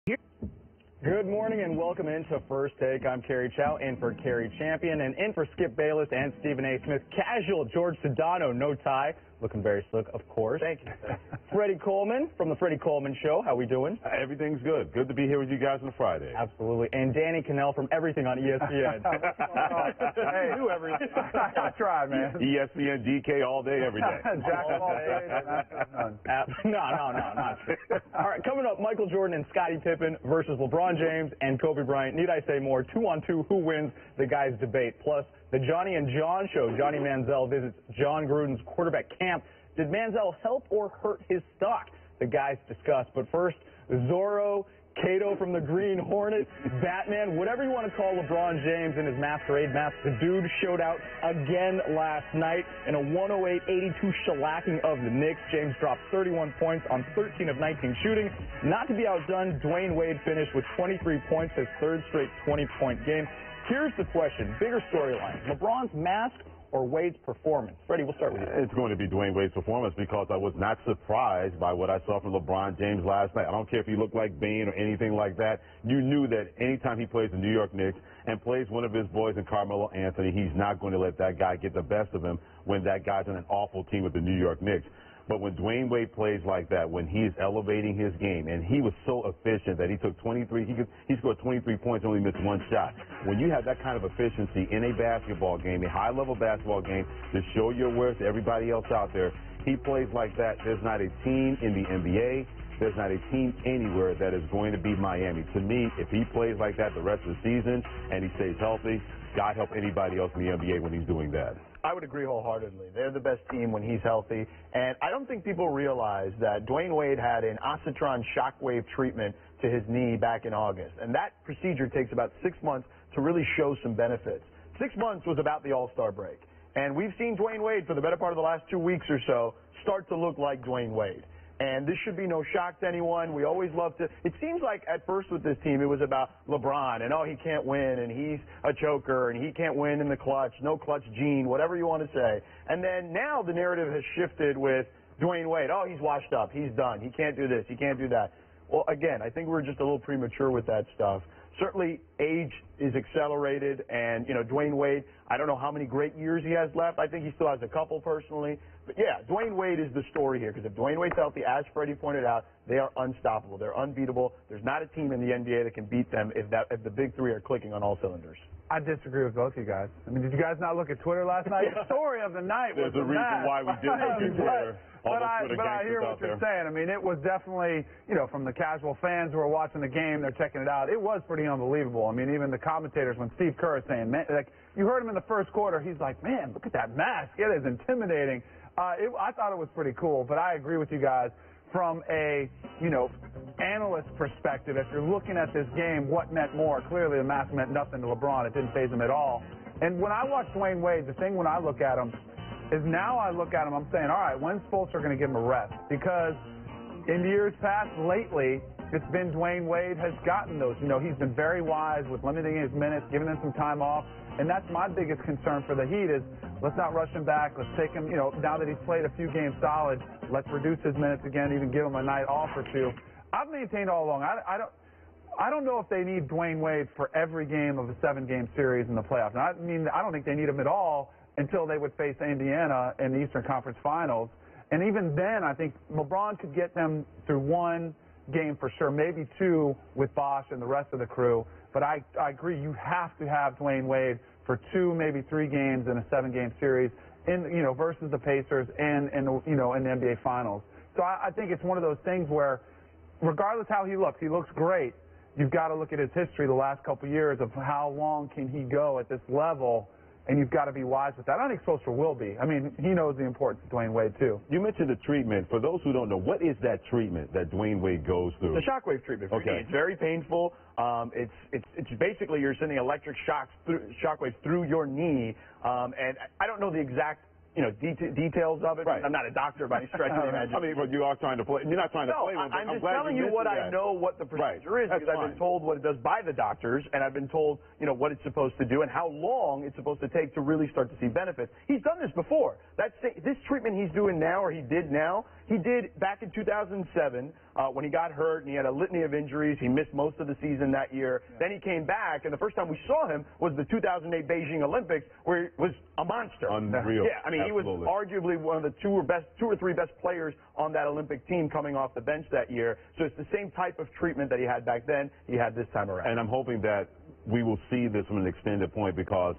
Good morning and welcome into First Take. I'm Kerry Chow, in for Kerry Champion, and in for Skip Bayless and Stephen A. Smith. Casual George Sedano, no tie. Looking very slick, of course. Thank you. Freddie Coleman from the Freddie Coleman Show. How we doing? Everything's good. Good to be here with you guys on a Friday. Absolutely. And Danny Cannell from Everything on ESPN. Hey, do everything. I try, man. ESPN, DK all day, every day. Jack of all trades. No, not true. All right, coming up, Michael Jordan and Scottie Pippen versus LeBron James and Kobe Bryant. Need I say more? 2-on-2, who wins the guys' debate. Plus, the Johnny and John Show. Johnny Manziel visits John Gruden's quarterback camp. Did Manziel help or hurt his stock? The guys discuss. But first, Zorro, Kato from the Green Hornet, Batman, whatever you want to call LeBron James in his masquerade mask. The dude showed out again last night in a 108-82 shellacking of the Knicks. James dropped 31 points on 13 of 19 shooting. Not to be outdone, Dwayne Wade finished with 23 points, his third straight 20-point game. Here's the question, bigger storyline, LeBron's mask or Wade's performance? Freddie, we'll start with you. It's going to be Dwayne Wade's performance because I was not surprised by what I saw from LeBron James last night. I don't care if he looked like Bane or anything like that. You knew that anytime he plays the New York Knicks and plays one of his boys in Carmelo Anthony, he's not going to let that guy get the best of him when that guy's on an awful team with the New York Knicks. But when Dwayne Wade plays like that, when he's elevating his game, and he was so efficient that he took 23, he scored 23 points, only missed one shot. When you have that kind of efficiency in a basketball game, a high-level basketball game, to show your worth to everybody else out there, he plays like that. There's not a team in the NBA, there's not a team anywhere that is going to beat Miami. To me, if he plays like that the rest of the season and he stays healthy, God help anybody else in the NBA when he's doing that. I would agree wholeheartedly. They're the best team when he's healthy. And I don't think people realize that Dwayne Wade had an Oscitron shockwave treatment to his knee back in August. And that procedure takes about 6 months to really show some benefits. 6 months was about the All-Star break. And we've seen Dwayne Wade for the better part of the last 2 weeks or so start to look like Dwayne Wade. And this should be no shock to anyone. We always love to. It seems like at first with this team it was about LeBron and, oh, he can't win and he's a choker and he can't win in the clutch, no clutch gene, whatever you want to say. And then now the narrative has shifted with Dwayne Wade. Oh, he's washed up. He's done. He can't do this. He can't do that. Well, again, I think we're just a little premature with that stuff. Certainly age is accelerated, and, you know, Dwayne Wade, I don't know how many great years he has left. I think he still has a couple personally. But, yeah, Dwayne Wade is the story here, because if Dwayne Wade's healthy, as Freddie pointed out, they are unstoppable. They're unbeatable. There's not a team in the NBA that can beat them if the big three are clicking on all cylinders. I disagree with both of you guys. I mean, did you guys not look at Twitter last night? The story of the night was There's a reason why we didn't look at Twitter. But I hear what you're saying. I mean, it was definitely, you know, from the casual fans who are watching the game, they're checking it out. It was pretty unbelievable. I mean, even the commentators, when Steve Kerr is saying, man, like, you heard him in the first quarter, he's like, man, look at that mask. It is intimidating. I thought it was pretty cool, but I agree with you guys. From a, you know, analyst perspective, if you're looking at this game, what meant more? Clearly, the mask meant nothing to LeBron. It didn't faze him at all. And when I watch Dwayne Wade, the thing when I look at him is now I look at him, I'm saying, all right, when's Fultz going to give him a rest? Because in years past, lately, it's been Dwayne Wade has gotten those. You know, he's been very wise with limiting his minutes, giving him some time off. And that's my biggest concern for the Heat is let's not rush him back. Let's take him, you know, now that he's played a few games solid, let's reduce his minutes again, even give him a night off or two. I've maintained all along, I don't know if they need Dwayne Wade for every game of a 7-game series in the playoffs. Now, I mean, I don't think they need him at all until they would face Indiana in the Eastern Conference Finals. And even then, I think LeBron could get them through 1 game for sure, maybe 2 with Bosh and the rest of the crew. But I agree, you have to have Dwayne Wade for 2, maybe 3 games in a 7-game series, versus the Pacers and in the NBA Finals. So I think it's one of those things where, regardless how he looks great. You've got to look at his history the last couple of years of how long can he go at this level. And you've got to be wise with that. I think Spoelstra will be. I mean, he knows the importance of Dwayne Wade, too. You mentioned the treatment. For those who don't know, what is that treatment that Dwayne Wade goes through? The shockwave treatment. Okay. It's very painful. It's basically you're sending electric shockwaves through your knee. And I don't know the exact details of it. Right. I'm not a doctor by any stretch of the imagination. I mean, but you are trying to play. You're not trying to play with it. I'm just telling you what I know, what the procedure is, because I've been told what it does by the doctors, and I've been told, what it's supposed to do and how long it's supposed to take to really start to see benefits. He's done this before. This treatment he's doing now, or he did now, He did back in 2007 when he got hurt and he had a litany of injuries. He missed most of the season that year. Yeah. Then he came back, and the first time we saw him was the 2008 Beijing Olympics, where he was a monster. Unreal. Yeah, I mean, Absolutely. He was arguably one of the two or three best players on that Olympic team coming off the bench that year. So it's the same type of treatment that he had back then, he had this time around. And I'm hoping that we will see this from an extended point, because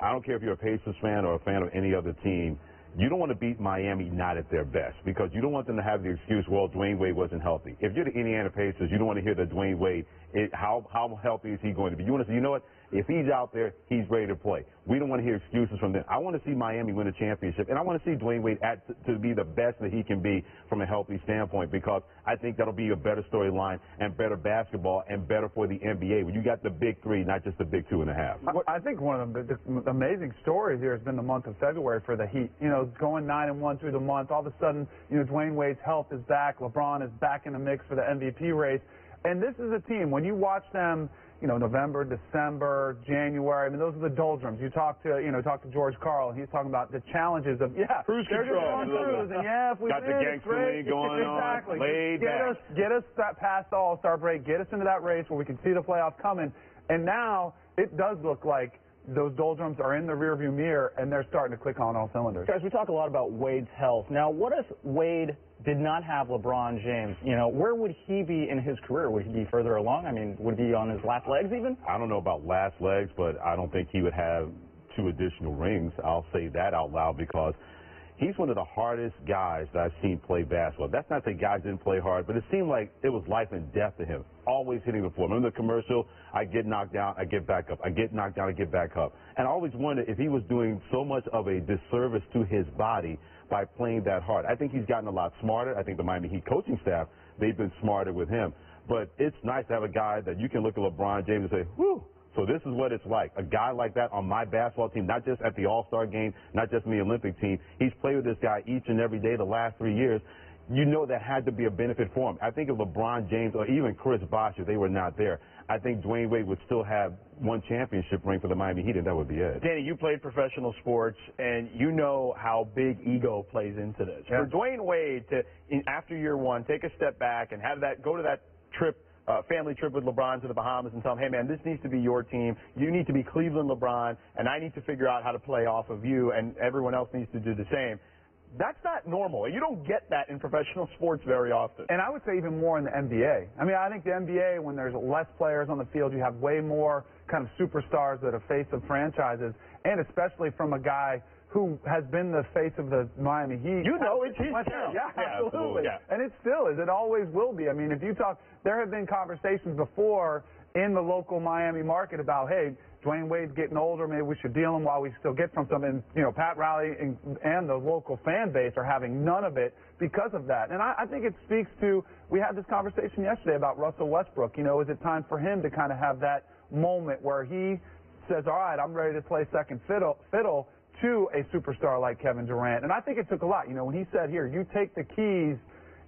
I don't care if you're a Pacers fan or a fan of any other team, you don't want to beat Miami not at their best, because you don't want them to have the excuse, well, Dwayne Wade wasn't healthy. If you're the Indiana Pacers, you don't want to hear that Dwayne Wade, how healthy is he going to be? You want to say, you know what, if he's out there, he's ready to play. We don't want to hear excuses from them. I want to see Miami win a championship, and I want to see Dwayne Wade to be the best that he can be from a healthy standpoint, because I think that'll be a better storyline and better basketball and better for the NBA when you got the big three, not just the big 2.5. I think one of the amazing stories here has been the month of February for the Heat. You know, going 9-1 through the month, all of a sudden, you know, Dwayne Wade's health is back. LeBron is back in the mix for the MVP race. And this is a team, when you watch them, you know, November, December, January, I mean, those are the doldrums. You talk to George Karl, and he's talking about the challenges of, cruise they're control. just going cruise, and if we got win, the gangster league going exactly. on, laid back. Get us past the All-Star break, get us into that race where we can see the playoffs coming. And now it does look like those doldrums are in the rearview mirror, and they're starting to click on all cylinders. Guys, we talk a lot about Wade's health. Now, what if Wade did not have LeBron James? You know, where would he be in his career? Would he be further along? I mean, would he be on his last legs even? I don't know about last legs, but I don't think he would have 2 additional rings. I'll say that out loud, because he's one of the hardest guys that I've seen play basketball. That's not that guys didn't play hard, but it seemed like it was life and death to him, always hitting the floor. Remember the commercial, I get knocked down, I get back up. I get knocked down, I get back up. And I always wondered if he was doing so much of a disservice to his body by playing that hard. I think he's gotten a lot smarter. I think the Miami Heat coaching staff, they've been smarter with him. But it's nice to have a guy that you can look at LeBron James and say, whew, so this is what it's like. A guy like that on my basketball team, not just at the All-Star game, not just in the Olympic team. He's played with this guy each and every day the last 3 years. You know that had to be a benefit for him. I think if LeBron James or even Chris Bosh, if they were not there, I think Dwayne Wade would still have 1 championship ring for the Miami Heat, and that would be it. Danny, you played professional sports, and you know how big ego plays into this. Yeah. For Dwayne Wade to, after year 1, take a step back and have that, go to that trip, family trip with LeBron to the Bahamas and tell him, hey, man, this needs to be your team. You need to be Cleveland LeBron, and I need to figure out how to play off of you, and everyone else needs to do the same. That's not normal. You don't get that in professional sports very often. And I would say even more in the NBA. I mean, I think the NBA, when there's less players on the field, you have way more kind of superstars that are face of franchises, and especially from a guy who has been the face of the Miami Heat. You know, it's his town. Yeah, absolutely. Yeah. And it still is. It always will be. I mean, if you talk, there have been conversations before in the local Miami market about, hey, Dwayne Wade's getting older, maybe we should deal him while we still get from something. You know, Pat Riley and the local fan base are having none of it because of that. And I think it speaks to, we had this conversation yesterday about Russell Westbrook. You know, is it time for him to kind of have that moment where he says, all right, I'm ready to play second fiddle to a superstar like Kevin Durant? And I think it took a lot. You know, when he said, here, you take the keys,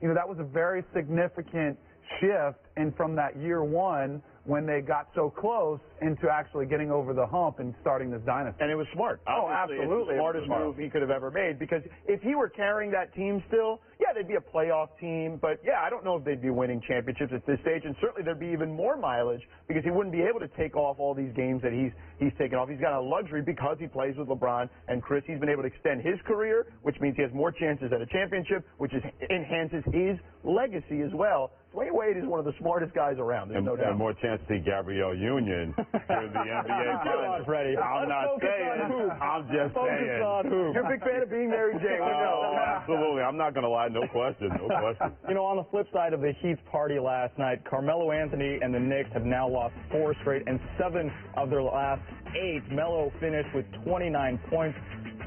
you know, that was a very significant shift. And from that year 1, when they got so close, into actually getting over the hump and starting this dynasty. And it was smart. Oh, absolutely. It's the smartest move he could have ever made, because if he were carrying that team still, yeah, they'd be a playoff team, but yeah, I don't know if they'd be winning championships at this stage, and certainly there'd be even more mileage because he wouldn't be able to take off all these games that he's taken off. He's got a luxury because he plays with LeBron and Chris. He's been able to extend his career, which means he has more chances at a championship, which enhances his legacy as well. Dwayne Wade is one of the smartest guys around. There's no doubt. And more chance to see Gabrielle Union in the NBA Finals. Freddie. I'm not saying. I'm just saying. On hoop. You're a big fan of being Mary Jane. We know. Absolutely. I'm not going to lie. No question. No question. You know, on the flip side of the Heat's party last night, Carmelo Anthony and the Knicks have now lost 4 straight and 7 of their last 8. Melo finished with 29 points.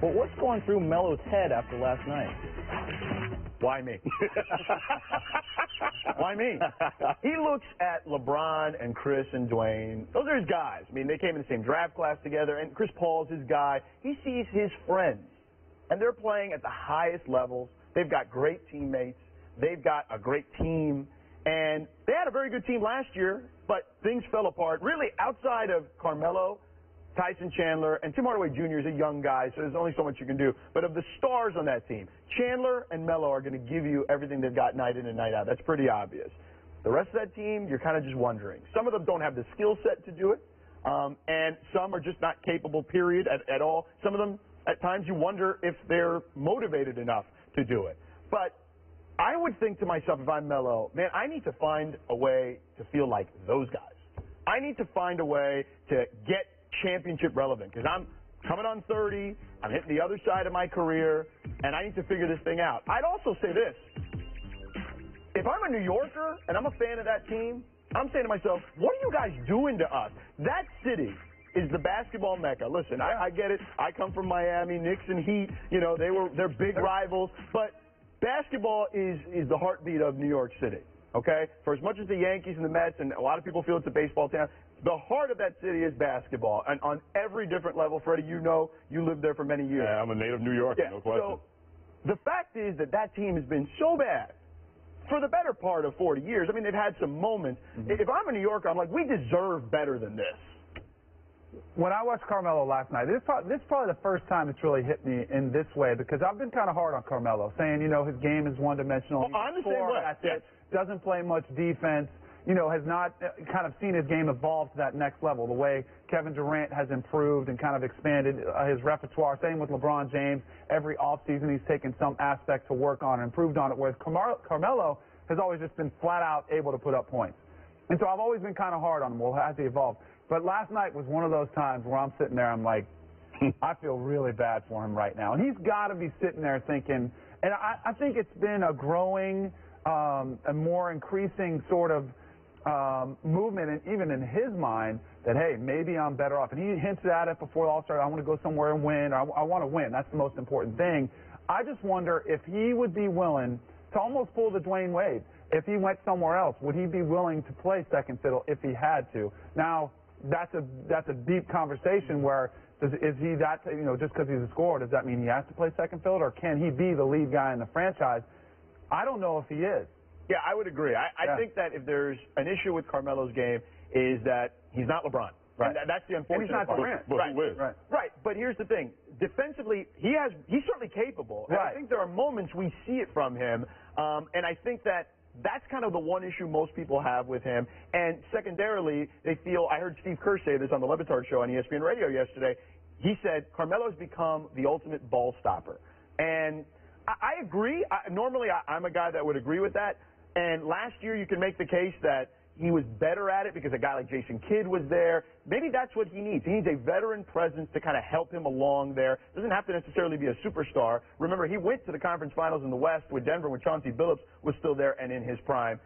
But what's going through Melo's head after last night? Why me? Why me? He looks at LeBron and Chris and Dwayne. Those are his guys. I mean, they came in the same draft class together, and Chris Paul's his guy. He sees his friends, and they're playing at the highest levels. They've got great teammates. They've got a great team, and they had a very good team last year, but things fell apart. Really, outside of Carmelo, Tyson Chandler, and Tim Hardaway Jr. is a young guy, so there's only so much you can do. But of the stars on that team, Chandler and Melo are going to give you everything they've got night in and night out. That's pretty obvious. The rest of that team, you're kind of just wondering. Some of them don't have the skill set to do it, and some are just not capable, period, at all. Some of them, at times, you wonder if they're motivated enough to do it. But I would think to myself, if I'm Melo, man, I need to find a way to feel like those guys. I need to find a way to get championship relevant, because I'm coming on 30, I'm hitting the other side of my career, and I need to figure this thing out. I'd also say this. If I'm a New Yorker and I'm a fan of that team, I'm saying to myself, what are you guys doing to us? That city is the basketball mecca. Listen, I get it. I come from Miami, Knicks and Heat. You know, they're big rivals. But basketball is the heartbeat of New York City, okay? For as much as the Yankees and the Mets, and a lot of people feel it's a baseball town, the heart of that city is basketball. And on every different level, Freddie, you know, you lived there for many years. Yeah, I'm a native New Yorker, no question. So the fact is that team has been so bad for the better part of 40 years. I mean, they've had some moments. If I'm a New Yorker, I'm like, we deserve better than this. When I watched Carmelo last night, this is probably the first time it's really hit me in this way, because I've been kind of hard on Carmelo, saying, you know, his game is one-dimensional. Well, I'm the same way. That's it. Doesn't play much defense. You know, has not kind of seen his game evolve to that next level, the way Kevin Durant has improved and kind of expanded his repertoire. Same with LeBron James. Every offseason he's taken some aspect to work on and improved on it, whereas Carmelo has always just been flat out able to put up points. And so I've always been kind of hard on him. Well, has he evolved? But last night was one of those times where I'm sitting there, I'm like, I feel really bad for him right now. And he's got to be sitting there thinking, and I think it's been a growing, a more increasing sort of movement, and even in his mind, that, hey, maybe I'm better off. And he hinted at it before the All-Star, I want to go somewhere and win. I want to win. That's the most important thing. I just wonder if he would be willing to almost pull the Dwayne Wade. If he went somewhere else, would he be willing to play second fiddle if he had to? Now, that's a deep conversation where is he that, you know, just because he's a scorer, does that mean he has to play second fiddle, or can he be the lead guy in the franchise? I don't know if he is. Yeah, I would agree. I think that if there's an issue with Carmelo's game is that he's not LeBron. Right. And that's the unfortunate and he's not part. Durant. Right. Who is? Right. But here's the thing. Defensively, he's certainly capable. And I think there are moments we see it from him. And I think that's kind of the one issue most people have with him. And secondarily, they feel, I heard Steve Kerr say this on the Le Batard show on ESPN Radio yesterday. He said Carmelo's become the ultimate ball stopper. And I agree. Normally, I'm a guy that would agree with that. And last year, you can make the case that he was better at it because a guy like Jason Kidd was there. Maybe that's what he needs. He needs a veteran presence to kind of help him along there. Doesn't have to necessarily be a superstar. Remember, he went to the conference finals in the West with Denver when Chauncey Billups was still there and in his prime.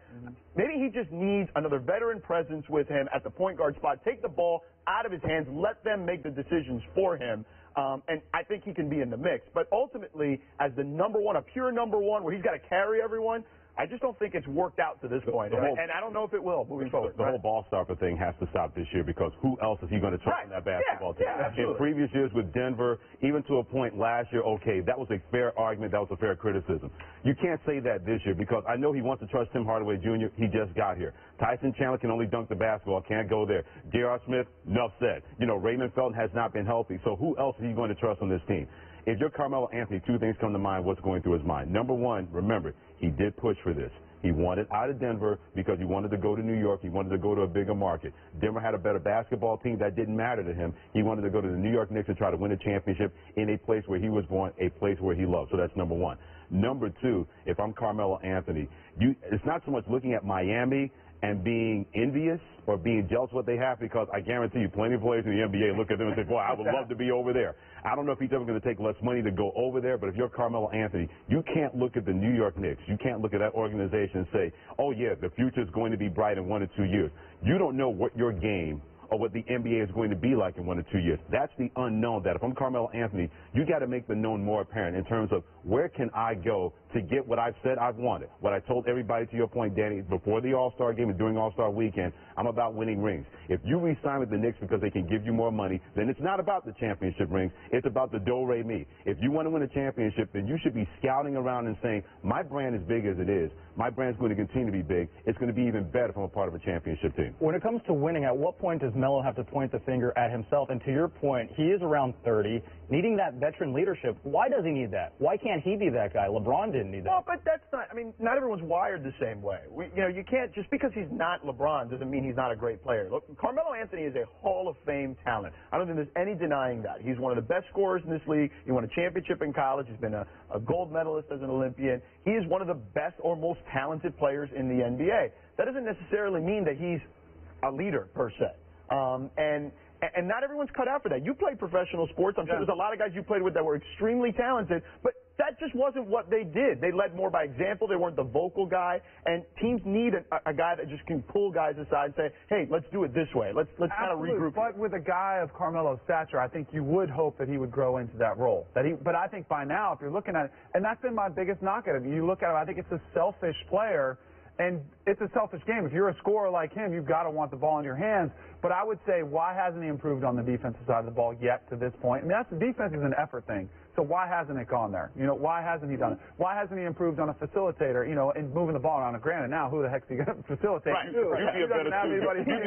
Maybe he just needs another veteran presence with him at the point guard spot. Take the ball out of his hands. Let them make the decisions for him. And I think he can be in the mix. But ultimately, as the number one, a pure number one, where he's got to carry everyone, I just don't think it's worked out to this point, and I don't know if it will moving forward. The whole ball stopper thing has to stop this year, because who else is he going to trust in that basketball team? In previous years with Denver, even to a point last year, okay, that was a fair argument, that was a fair criticism. You can't say that this year, because I know he wants to trust Tim Hardaway Jr. He just got here. Tyson Chandler can only dunk the basketball, can't go there. J.R. Smith, enough said. You know, Raymond Felton has not been healthy, so who else is he going to trust on this team? If you're Carmelo Anthony, two things come to mind what's going through his mind. Number one, remember, he did push for this. He wanted out of Denver because he wanted to go to New York. He wanted to go to a bigger market. Denver had a better basketball team. That didn't matter to him. He wanted to go to the New York Knicks and try to win a championship in a place where he was born, a place where he loved. So that's number one. Number two, if I'm Carmelo Anthony, it's not so much looking at Miami and being envious or being jealous of what they have, because I guarantee you plenty of players in the NBA look at them and say, boy, I would love to be over there. I don't know if he's ever going to take less money to go over there, but if you're Carmelo Anthony, you can't look at the New York Knicks. You can't look at that organization and say, oh, yeah, the future is going to be bright in 1 or 2 years. You don't know what your game or what the NBA is going to be like in 1 or 2 years. That's the unknown. That if I'm Carmelo Anthony, you got to make the known more apparent in terms of where can I go to get what I've said I've wanted. What I told everybody, to your point, Danny, before the All-Star game and during All-Star weekend, I'm about winning rings. If you re-sign with the Knicks because they can give you more money, then it's not about the championship rings. It's about the do-re-mi. If you want to win a championship, then you should be scouting around and saying, my brand is big as it is, my brand's going to continue to be big. It's going to be even better if I'm a part of a championship team. When it comes to winning, at what point does Melo have to point the finger at himself? And to your point, he is around 30, needing that veteran leadership. Why does he need that? Why can't he be that guy? LeBron didn't need that. Well, but that's not, I mean, not everyone's wired the same way. You can't, just because he's not LeBron doesn't mean he's not a great player. Look, Carmelo Anthony is a Hall of Fame talent. I don't think there's any denying that. He's one of the best scorers in this league. He won a championship in college. He's been a gold medalist as an Olympian. He is one of the best or most talented players in the NBA. That doesn't necessarily mean that he's a leader, per se. And not everyone's cut out for that. You played professional sports. I'm sure there's a lot of guys you played with that were extremely talented, but that just wasn't what they did. They led more by example. They weren't the vocal guy. And teams need a guy that just can pull guys aside and say, hey, let's do it this way. Let's kind of regroup. But with a guy of Carmelo's stature, I think you would hope that he would grow into that role. But I think by now, if you're looking at it, and that's been my biggest knock at him, you look at him, I think it's a selfish player. And it's a selfish game. If you're a scorer like him, you've got to want the ball in your hands. But I would say, why hasn't he improved on the defensive side of the ball yet to this point? I mean, defense is an effort thing. So why hasn't it gone there? Why hasn't he done it? Why hasn't he improved on a facilitator, and moving the ball around? Granted, now who the heck's he going to facilitate? Right. You'd be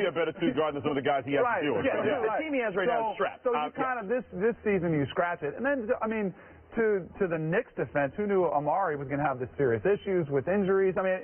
a better two guard than some of the guys he has to deal with. Yeah. The team he has right now is strapped. So you kind of, this season, you scratch it. And then, I mean, to the Knicks defense, who knew Amari was going to have this serious issues with injuries? I mean,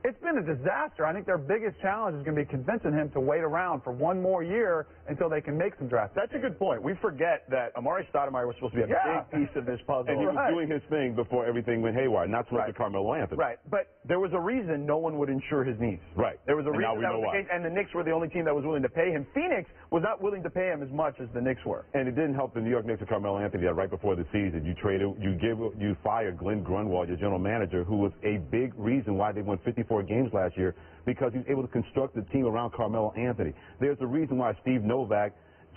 it's been a disaster. I think their biggest challenge is going to be convincing him to wait around for one more year until they can make some draft. That's a good point. We forget that Amari Stoudemire was supposed to be a big piece of this puzzle. And he was doing his thing before everything went haywire, not so much to Carmelo Anthony. Right, but there was a reason no one would insure his needs. Right. There was a reason that was the case, and the Knicks were the only team that was willing to pay him. Phoenix was not willing to pay him as much as the Knicks were. And it didn't help the New York Knicks and Carmelo Anthony that right before the season you fired Glenn Grunwald, your general manager, who was a big reason why they won 54 games last year, because he was able to construct the team around Carmelo Anthony. There's a reason why Steve Novak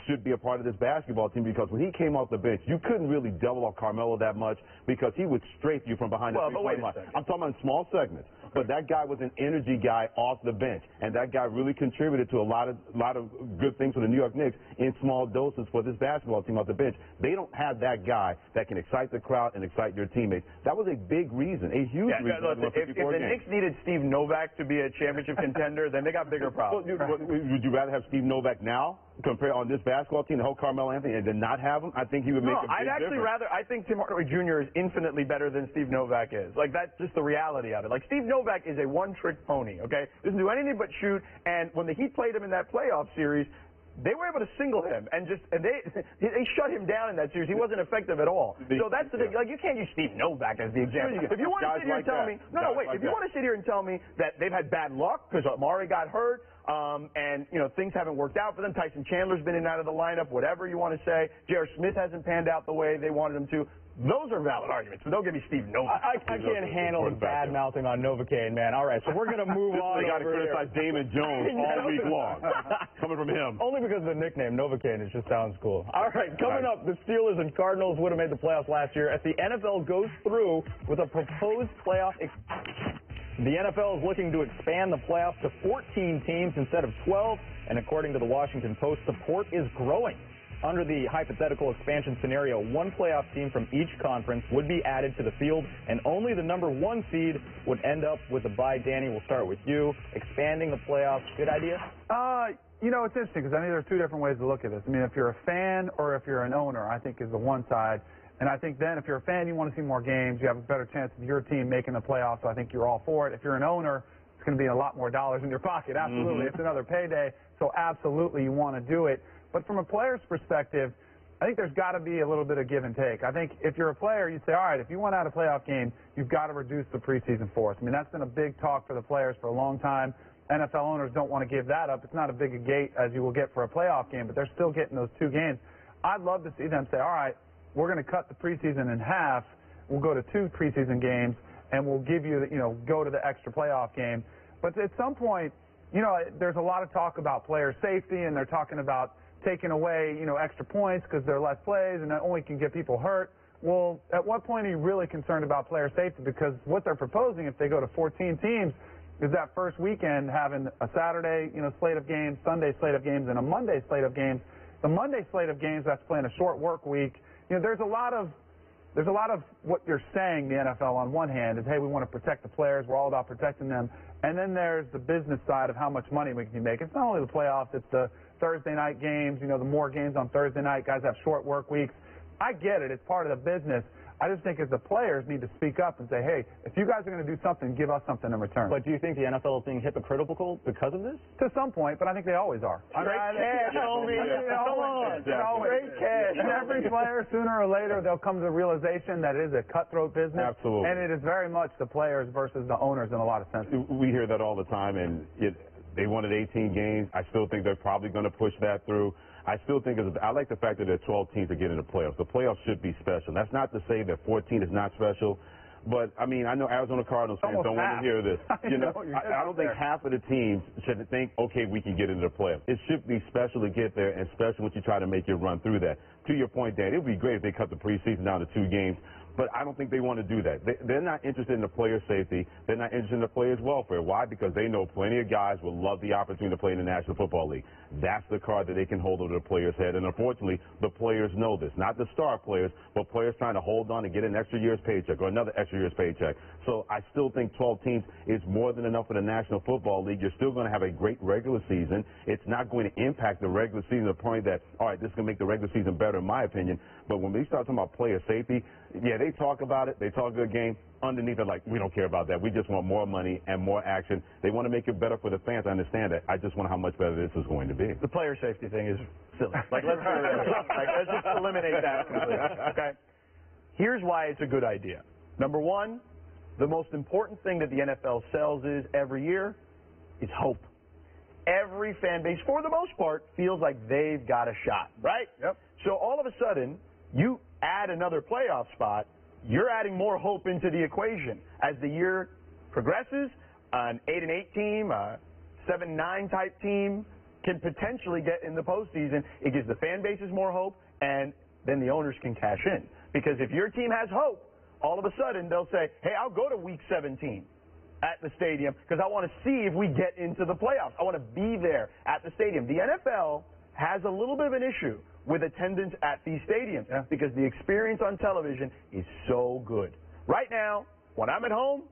should be a part of this basketball team, because when he came off the bench, you couldn't really double off Carmelo that much because he would strafe you from behind the three-point line. I'm talking about small segments. But that guy was an energy guy off the bench, and that guy really contributed to a lot of good things for the New York Knicks in small doses for this basketball team off the bench. They don't have that guy that can excite the crowd and excite your teammates. That was a big reason, a huge reason. If the Knicks needed Steve Novak to be a championship contender, then they got bigger problems. Would you rather have Steve Novak now compare on this basketball team, the whole Carmelo Anthony, and then not have him? I think he would make a big difference. I think Tim Hardaway Jr. is infinitely better than Steve Novak is. Like, that's just the reality of it. Like, Steve Novak is a one-trick pony, okay? Doesn't do anything but shoot, and when the Heat played him in that playoff series, they were able to single him, and they shut him down in that series. He wasn't effective at all. So that's the thing. Like, you can't use Steve Novak as the example. If you want to sit here and tell me, if you want to sit here and tell me that they've had bad luck because Amari got hurt, and things haven't worked out for them. Tyson Chandler's been in and out of the lineup. Whatever you want to say, J.R. Smith hasn't panned out the way they wanted him to. Those are valid arguments, but don't give me Steve Novak. I can't handle the bad-mouthing on Novocaine, man. All right, so we're going to move on. They got to criticize Damon Jones all week long. Coming from him. Only because of the nickname, Novocaine. It just sounds cool. All right, coming up, the Steelers and Cardinals would have made the playoffs last year as the NFL goes through with a proposed playoff. The NFL is looking to expand the playoffs to 14 teams instead of 12, and according to the Washington Post, support is growing. Under the hypothetical expansion scenario, one playoff team from each conference would be added to the field, and only the number one seed would end up with a bye. Danny, we'll start with you. Expanding the playoffs, good idea? It's interesting because I think there are two different ways to look at this. I mean, if you're a fan or if you're an owner, I think is the one side. And I think then if you're a fan, you want to see more games. You have a better chance of your team making the playoffs, so I think you're all for it. If you're an owner, it's going to be a lot more dollars in your pocket. Absolutely. It's another payday, so absolutely you want to do it. But from a player's perspective, I think there's got to be a little bit of give and take. I think if you're a player, you'd say, all right, if you want out a playoff game, you've got to reduce the preseason force. I mean, that's been a big talk for the players for a long time. NFL owners don't want to give that up. It's not as big a gate as you will get for a playoff game, but they're still getting those two games. I'd love to see them say, all right, we're going to cut the preseason in half. We'll go to 2 preseason games, and we'll give you, go to the extra playoff game. But at some point, there's a lot of talk about player safety, and they're talking about taking away, extra points because there are less plays and that only can get people hurt. Well, at what point are you really concerned about player safety? Because what they're proposing, if they go to 14 teams, is that first weekend having a Saturday, slate of games, Sunday slate of games, and a Monday slate of games. The Monday slate of games, that's playing a short work week. There's a lot of there's a lot of what you're saying, the NFL, on one hand, is, hey, we want to protect the players. We're all about protecting them. And then there's the business side of how much money we can make. It's not only the playoffs. It's the Thursday night games. You know, the more games on Thursday night. Guys have short work weeks. I get it. It's part of the business. I just think as the players need to speak up and say, hey, if you guys are going to do something, give us something in return. But do you think the NFL is being hypocritical because of this? To some point, but I think they always are. Straight cash, homie. Come on. Straight cash. And every player, sooner or later, they'll come to the realization that it is a cutthroat business. Absolutely. And it is very much the players versus the owners in a lot of senses. We hear that all the time, and they wanted 18 games. I still think they're probably going to push that through. I still think I like the fact that there are 12 teams that get into the playoffs. The playoffs should be special. That's not to say that 14 is not special, but I mean, I know Arizona Cardinals fans don't want to hear this. You know, I don't think half of the teams should think, okay, we can get into the playoffs. It should be special to get there, and special when you try to make your run through that. To your point, Dan, it would be great if they cut the preseason down to 2 games. But I don't think they want to do that. They're not interested in the player safety. They're not interested in the players' welfare. Why? Because they know plenty of guys will love the opportunity to play in the National Football League. That's the card that they can hold over the players' head. And unfortunately, the players know this. Not the star players, but players trying to hold on and get an extra year's paycheck or another extra year's paycheck. So I still think 12 teams is more than enough for the National Football League. You're still going to have a great regular season. It's not going to impact the regular season to the point that, all right, this is going to make the regular season better, in my opinion. But when we start talking about player safety, yeah, they talk about it. They talk a good game. Underneath it, like, we don't care about that. We just want more money and more action. They want to make it better for the fans. I understand that. I just wonder how much better this is going to be. The player safety thing is silly. Like, let's just eliminate that completely. Okay? Here's why it's a good idea. Number one, the most important thing that the NFL sells is every year is hope. Every fan base, for the most part, feels like they've got a shot, right? Yep. So all of a sudden, you add another playoff spot, you're adding more hope into the equation. As the year progresses, an 8-8 team, a 7-9 type team can potentially get in the postseason. It gives the fan bases more hope, and then the owners can cash in. Because if your team has hope, all of a sudden they'll say, hey, I'll go to week 17 at the stadium because I want to see if we get into the playoffs. I want to be there at the stadium. The NFL has a little bit of an issue with attendance at these stadiums because the experience on television is so good. Right now, when I'm at home,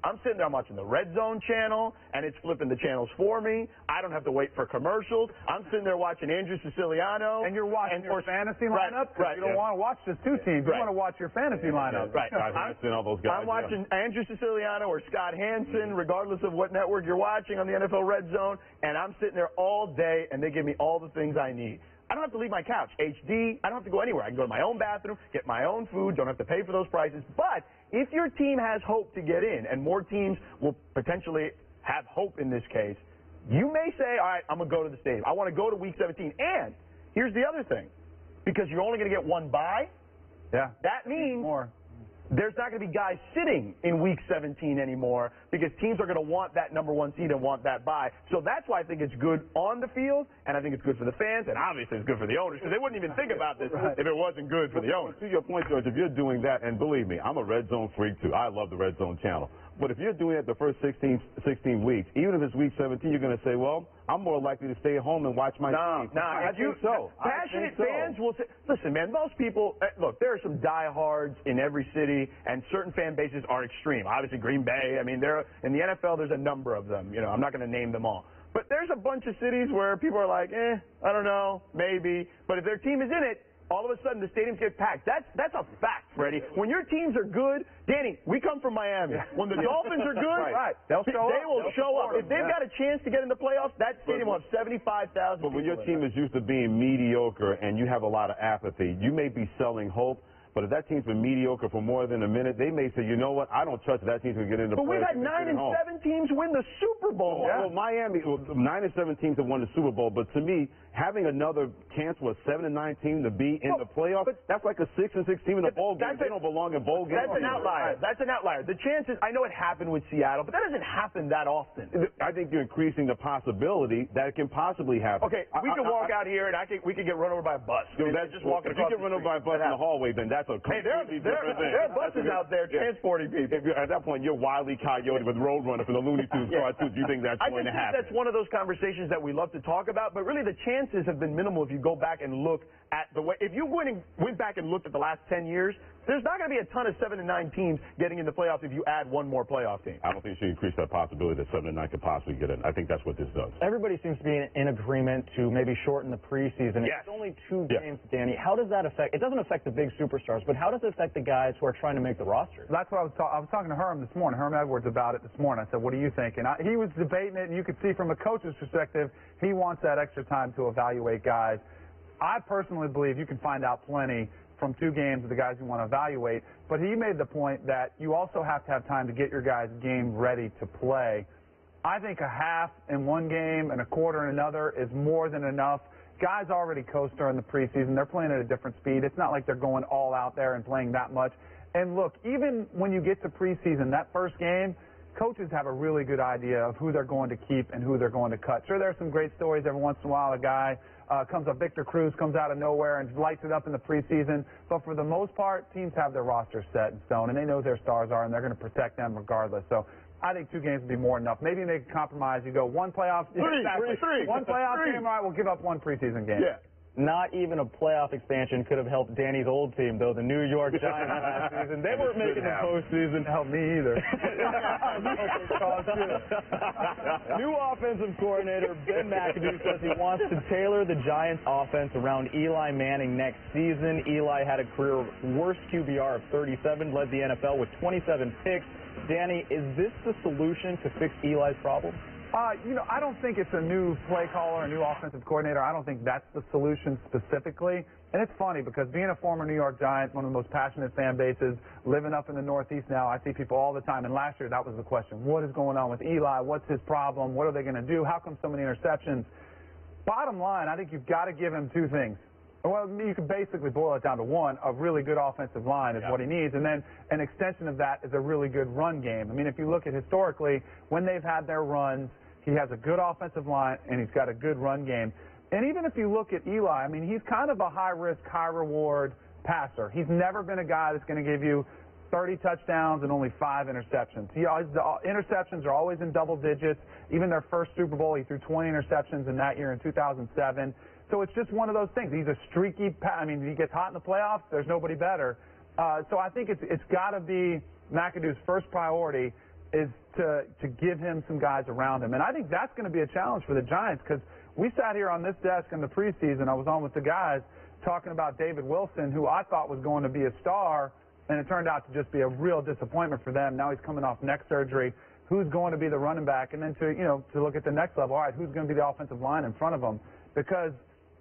I'm sitting there, I'm watching the Red Zone channel, and it's flipping the channels for me. I don't have to wait for commercials. I'm sitting there watching Andrew Siciliano. And you're watching your fantasy lineup? Right. You don't want to watch just 2 teams. You want to watch your fantasy lineup. Right. I've seen all those guys. I'm watching Andrew Siciliano or Scott Hansen, regardless of what network you're watching on the NFL Red Zone, and I'm sitting there all day, and they give me all the things I need. I don't have to leave my couch. HD, I don't have to go anywhere. I can go to my own bathroom, get my own food, don't have to pay for those prices. But if your team has hope to get in, and more teams will potentially have hope in this case, you may say, all right, I'm going to go to the stadium. I want to go to week 17. And here's the other thing. Because you're only going to get one bye, that means there's not going to be guys sitting in week 17 anymore because teams are going to want that number 1 seed and want that bye. So that's why I think it's good on the field, and I think it's good for the fans, and obviously it's good for the owners because they wouldn't even think about this if it wasn't good for the owners. To your point, George, if you're doing that, and believe me, I'm a Red Zone freak too. I love the Red Zone channel. But if you're doing it the first 16 weeks, even if it's week 17, you're going to say, well, I'm more likely to stay at home and watch my team. I think so. Passionate fans will say, listen, man, most people, look, there are some diehards in every city, and certain fan bases are extreme. Obviously, Green Bay, I mean, in the NFL, there's a number of them. You know, I'm not going to name them all. But there's a bunch of cities where people are like, I don't know, maybe. But if their team is in it, all of a sudden the stadiums get packed. That's a fact, Freddie. When your teams are good, Danny, we come from Miami. When the Dolphins are good, they will show up. If they've got a chance to get in the playoffs, that stadium will have 75,000 But when your team is used to being mediocre and you have a lot of apathy, you may be selling hope. But if that team's been mediocre for more than a minute, they may say, you know what, I don't trust that team's going to get into the playoffs. But we've had 9 and 7 teams win the Super Bowl. Well, Miami, 9 and 7 teams have won the Super Bowl. But to me, having another chance for a 7 and 9 team to be in the playoffs, that's like a 6 and 6 team in the bowl game. They don't belong in bowl games. That's an outlier. That's an outlier. The chances, I know it happened with Seattle, but that doesn't happen that often. I think you're increasing the possibility that it can possibly happen. Okay, we can walk out here and we can get run over by a bus. That's just walking across. If you get run over by a bus in the hallway, then that's a completely different thing. There are buses out there transporting people. At that point, you're Wile E. Coyote with Roadrunner from the Looney Tunes cartoons. You think that's going to happen? That's one of those conversations that we love to talk about, but really the chances have been minimal if you go back and look at the way. If you went back and looked at the last 10 years, There's not going to be a ton of 7 and 9 teams getting in the playoffs if you add one more playoff team. I don't think you should increase that possibility that 7 and 9 could possibly get in. I think that's what this does. Everybody seems to be in agreement to maybe shorten the preseason. Yes. It's only 2 games, Danny. How does that affect? It doesn't affect the big superstars, but how does it affect the guys who are trying to make the roster? That's what I was talking to Herm this morning, Herm Edwards, about it this morning. I said, what do you think? And he was debating it, and you could see from a coach's perspective, he wants that extra time to evaluate guys. I personally believe you can find out plenty from 2 games of the guys you want to evaluate, but he made the point that you also have to have time to get your guys' game ready to play. I think a half in one game and a quarter in another is more than enough. Guys already coast during the preseason. They're playing at a different speed. It's not like they're going all out there and playing that much. And look, even when you get to preseason, that first game, coaches have a really good idea of who they're going to keep and who they're going to cut. Sure, there's some great stories every once in a while. A guy comes up, Victor Cruz comes out of nowhere and lights it up in the preseason. But for the most part, teams have their roster set in stone, and they know who their stars are, and they're going to protect them regardless. So I think 2 games would be more enough. Maybe make a compromise. You go 1 playoff. Three. One playoff game, all right, we'll give up 1 preseason game. Yeah. Not even a playoff expansion could have helped Danny's old team, though, the New York Giants last season. They weren't making the postseason. Help me either. New offensive coordinator Ben McAdoo says he wants to tailor the Giants' offense around Eli Manning next season. Eli had a career worst QBR of 37, led the NFL with 27 picks. Danny, is this the solution to fix Eli's problem? I don't think it's a new play caller, a new offensive coordinator. I don't think that's the solution specifically. And it's funny because being a former New York Giant, one of the most passionate fan bases, living up in the Northeast now, I see people all the time. And last year, that was the question. What is going on with Eli? What's his problem? What are they going to do? How come so many interceptions? Bottom line, I think you've got to give him 2 things. Well, you can basically boil it down to 1. A really good offensive line is what he needs. And then an extension of that is a really good run game. I mean, if you look at historically, when they've had their runs, he has a good offensive line, and he's got a good run game. And even if you look at Eli, I mean, he's kind of a high-risk, high-reward passer. He's never been a guy that's going to give you 30 touchdowns and only 5 interceptions. The interceptions are always in double digits. Even their first Super Bowl, he threw 20 interceptions in that year in 2007. So it's just one of those things. He's a streaky he gets hot in the playoffs. There's nobody better. So I think it's got to be McAdoo's first priority is to give him some guys around him. And I think that's going to be a challenge for the Giants because we sat here on this desk in the preseason. I was on with the guys talking about David Wilson, who I thought was going to be a star, and it turned out to just be a real disappointment for them. Now he's coming off neck surgery. Who's going to be the running back? And then to look at the next level, all right, who's going to be the offensive line in front of him? Because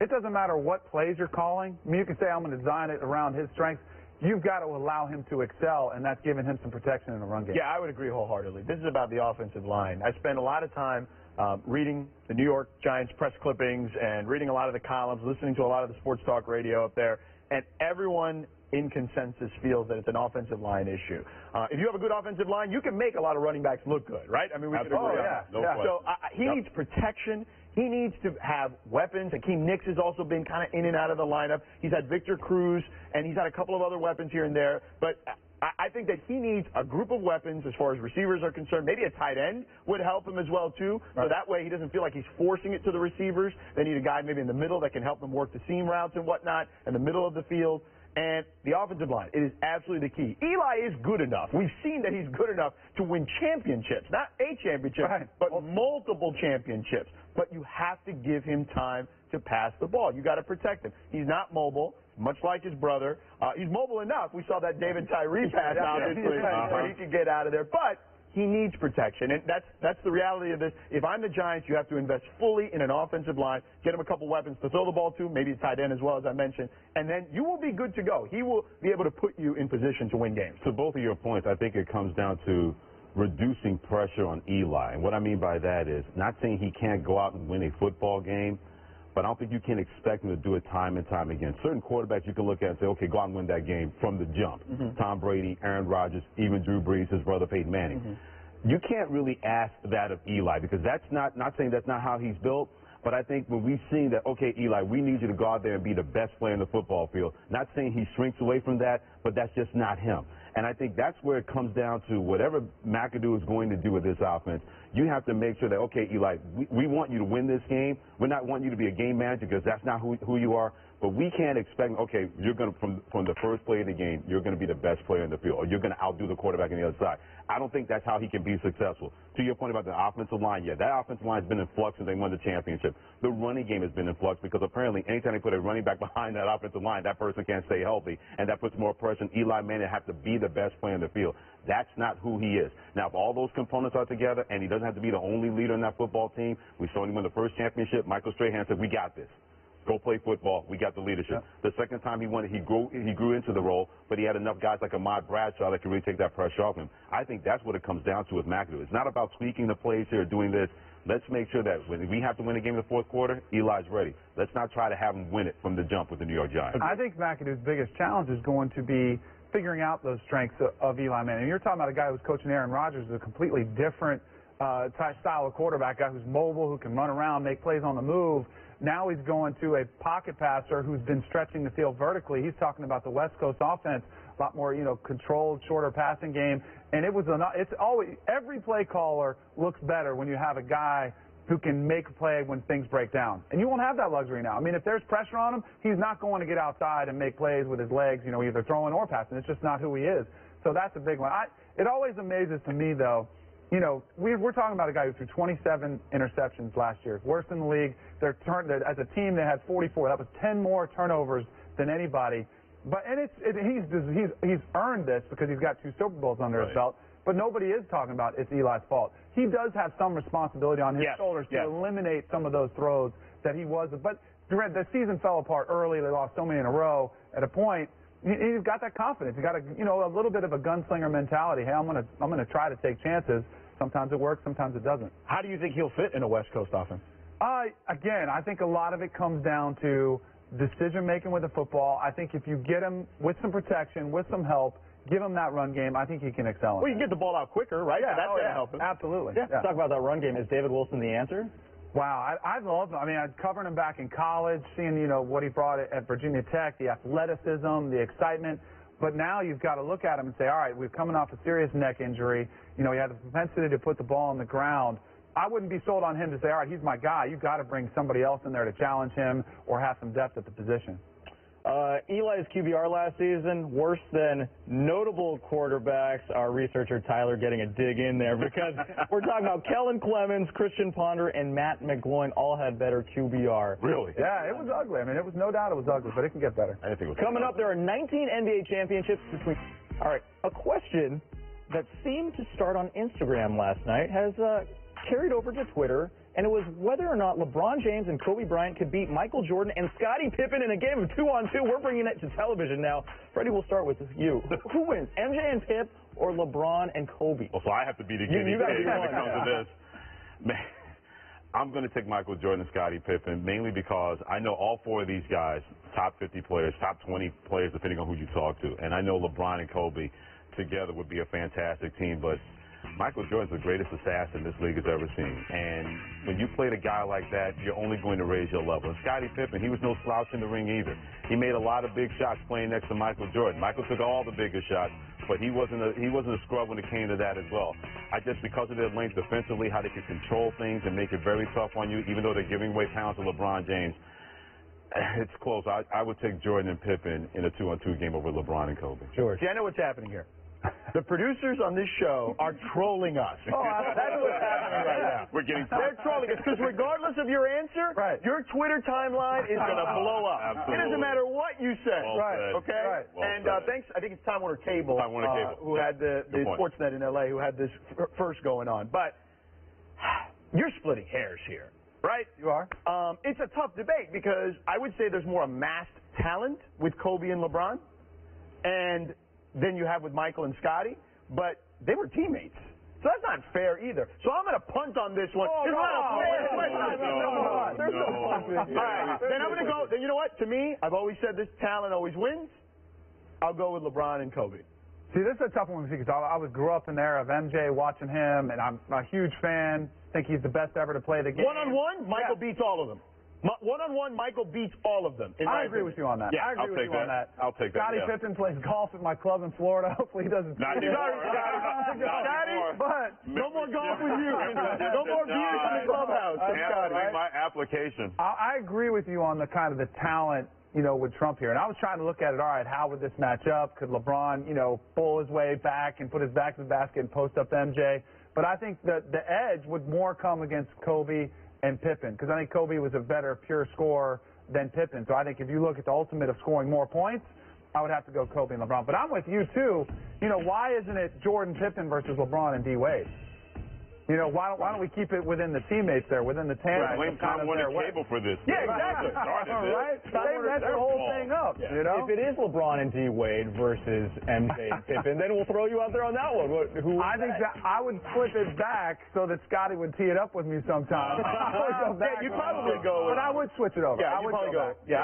it doesn't matter what plays you're calling. I mean, you can say I'm going to design it around his strengths. You've got to allow him to excel, and that's giving him some protection in the run game. Yeah, I would agree wholeheartedly. This is about the offensive line. I spend a lot of time reading the New York Giants press clippings and reading a lot of the columns, listening to a lot of the sports talk radio up there, and everyone in consensus feels that it's an offensive line issue. If you have a good offensive line, you can make a lot of running backs look good, right? I mean, we can agree on that. So he needs protection. He needs to have weapons. Hakeem Nicks has also been kind of in and out of the lineup. He's had Victor Cruz, and he's had a couple of other weapons here and there. But I think that he needs a group of weapons as far as receivers are concerned. Maybe a tight end would help him as well, too. So that way he doesn't feel like he's forcing it to the receivers. They need a guy maybe in the middle that can help them work the seam routes and whatnot in the middle of the field. And the offensive line, it is absolutely the key. Eli is good enough. We've seen that he's good enough to win championships. Not a championship, but multiple championships. But you have to give him time to pass the ball. You got to protect him. He's not mobile, much like his brother. He's mobile enough. We saw that David Tyree pass, obviously, where he could get out of there. But he needs protection, and that's the reality of this. If I'm the Giants, you have to invest fully in an offensive line, get him a couple weapons to throw the ball to, maybe a tight end as well, as I mentioned, and then you will be good to go. He will be able to put you in position to win games. To both of your points, I think it comes down to reducing pressure on Eli. And what I mean by that is not saying he can't go out and win a football game, but I don't think you can expect him to do it time and time again. Certain quarterbacks you can look at and say, okay, go out and win that game from the jump. Tom Brady, Aaron Rodgers, even Drew Brees, his brother Peyton Manning. You can't really ask that of Eli because that's not saying that's not how he's built, but I think when we've seen that, okay, Eli, we need you to go out there and be the best player in the football field, not saying he shrinks away from that, but that's just not him. And I think that's where it comes down to whatever McAdoo is going to do with this offense. you have to make sure that, okay, Eli, we want you to win this game. We're not wanting you to be a game manager because that's not who you are. But we can't expect, okay, you're going to, from the first play of the game, you're going to be the best player in the field, or you're going to outdo the quarterback on the other side. I don't think that's how he can be successful. To your point about the offensive line, yeah, that offensive line has been in flux since they won the championship. The running game has been in flux because apparently anytime they put a running back behind that offensive line, that person can't stay healthy, and that puts more pressure on Eli Manning to have to be the best player in the field. That's not who he is. Now, if all those components are together, and he doesn't have to be the only leader in that football team, we saw him win the first championship. Michael Strahan said, we got this. Go play football. We got the leadership. Yeah. The second time he won it, he grew into the role, but he had enough guys like Ahmad Bradshaw that could really take that pressure off him. I think that's what it comes down to with McAdoo. It's not about tweaking the plays here or doing this. Let's make sure that when we have to win a game in the fourth quarter, Eli's ready. Let's not try to have him win it from the jump with the New York Giants. I think McAdoo's biggest challenge is going to be figuring out those strengths of Eli Manning. You're talking about a guy who's coaching Aaron Rodgers, a completely different style of quarterback, guy who's mobile, who can run around, make plays on the move. Now he's going to a pocket passer who's been stretching the field vertically. He's talking about the West Coast offense, a lot more, controlled, shorter passing game. And it's always, every play caller looks better when you have a guy who can make a play when things break down. And you won't have that luxury now. I mean, if there's pressure on him, he's not going to get outside and make plays with his legs, either throwing or passing. It's just not who he is. So that's a big one. It always amazes to me, though, we're talking about a guy who threw 27 interceptions last year, worst in the league. As a team, they had 44. That was 10 more turnovers than anybody. He's earned this because he's got 2 Super Bowls under his belt. But nobody is talking about it's Eli's fault. He does have some responsibility on his shoulders to eliminate some of those throws that he was. But the season fell apart early. They lost so many in a row. At a point, he's got that confidence. He's got a little bit of a gunslinger mentality. Hey, I'm gonna try to take chances. Sometimes it works, sometimes it doesn't. How do you think he'll fit in a West Coast offense? Again, I think a lot of it comes down to decision-making with the football. I think if you get him with some protection, with some help, give him that run game, I think he can excel. Well, you can get the ball out quicker, right? Yeah, that's going to help him. Absolutely. Yeah. Talk about that run game. Is David Wilson the answer? Wow, I love him. I mean, I'd covered him back in college, seeing, what he brought at Virginia Tech, the athleticism, the excitement. But now you've got to look at him and say, all right, we're coming off a serious neck injury. He had the propensity to put the ball on the ground. I wouldn't be sold on him to say, all right, he's my guy. You've got to bring somebody else in there to challenge him or have some depth at the position. Eli's QBR last season, worse than notable quarterbacks. Our researcher Tyler getting a dig in there because we're talking about Kellen Clemens, Christian Ponder, and Matt McGloin all had better QBR. Really? Yeah, it was ugly. I mean, it was no doubt it was ugly, but it can get better. I didn't think it was Coming up, there are 19 NBA championships between. All right, a question that seemed to start on Instagram last night has carried over to Twitter. And it was whether or not LeBron James and Kobe Bryant could beat Michael Jordan and Scottie Pippen in a game of 2-on-2. We're bringing it to television now. Freddie, we'll start with you. Who wins, MJ and Pip or LeBron and Kobe? Well, so I have to be the guinea pig when it comes to this. Man, I'm going to take Michael Jordan and Scottie Pippen, mainly because I know all 4 of these guys, top 50 players, top 20 players, depending on who you talk to. And I know LeBron and Kobe together would be a fantastic team, but Michael Jordan's the greatest assassin this league has ever seen. And when you play a guy like that, you're only going to raise your level. And Scottie Pippen, he was no slouch in the ring either. He made a lot of big shots playing next to Michael Jordan. Michael took all the bigger shots, but he wasn't a scrub when it came to that as well. Because of their length defensively, how they can control things and make it very tough on you, even though they're giving away pounds to LeBron James. It's close. I would take Jordan and Pippen in a 2-on-2 game over LeBron and Kobe. George. See, I know what's happening here. The producers on this show are trolling us. Oh, that's what's happening right now. We're getting They're trolling us because regardless of your answer, your Twitter timeline is going to blow up. Absolutely. It doesn't matter what you say. Well Okay? Well and thanks, I think it's Time Warner Cable, who had the Sportsnet in L.A., who had this first going on. But you're splitting hairs here, right? You are. It's a tough debate because I would say there's more amassed talent with Kobe and LeBron. And than you have with Michael and Scottie, but they were teammates. So that's not fair either. So I'm going to punt on this one. Oh, There's no punt. All right. Then I'm going to go, then you know what? To me, I've always said this, talent always wins. I'll go with LeBron and Kobe. See, this is a tough one because I grew up in the era of MJ, watching him, and I'm a huge fan. Think he's the best ever to play the game. One-on-one, Michael beats all of them. One-on-one, Michael beats all of them. I agree with you on that. Yeah, I agree with you on that. I'll take that. Scottie Pippen plays golf at my club in Florida. Hopefully he doesn't. Not anymore. But no more golf with you. No more beers in the clubhouse. My application. I agree with you on the kind of the talent, with Trump here. And I was trying to look at it, all right, how would this match up? Could LeBron, pull his way back and put his back to the basket and post up MJ? But I think the edge would more come against Kobe and Pippen, because I think Kobe was a better pure scorer than Pippen. So I think if you look at the ultimate of scoring more points, I would have to go Kobe and LeBron. But I'm with you, too. Why isn't it Jordan Pippen versus LeBron and D. Wade? Why don't we keep it within the teammates there, within the tandem? Right. Blame Time Warner Cable for this. Yeah, exactly. Right? They messed the whole thing up, If it is LeBron and D. Wade versus MJ and Pippen, then we'll throw you out there on that one. I think that I would flip it back so that Scotty would tee it up with me sometime. You'd probably go with... But I would switch it over. Yeah,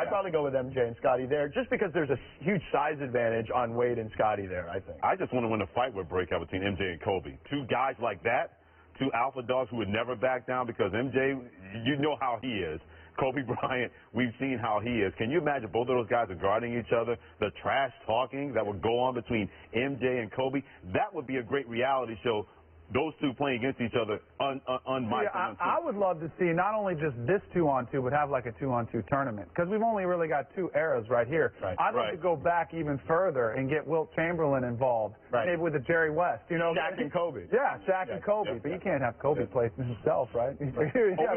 I'd probably go with MJ and Scotty there, just because there's a huge size advantage on Wade and Scotty there, I think. I just want to win a fight would break out between MJ and Kobe. Two guys like that. Two alpha dogs who would never back down, because MJ, you know how he is. Kobe Bryant, we've seen how he is. Can you imagine both of those guys are guarding each other? The trash talking that would go on between MJ and Kobe? That would be a great reality show. Those two playing against each other unmiked. I would love to see not only just this 2-on-2, but have like a 2-on-2 tournament, because we've only really got two eras right here. Right. I'd like to go back even further and get Wilt Chamberlain involved, maybe with the Jerry West. Shaq and Kobe. Yeah, Shaq and Kobe. But you can't have Kobe play himself, right? We're going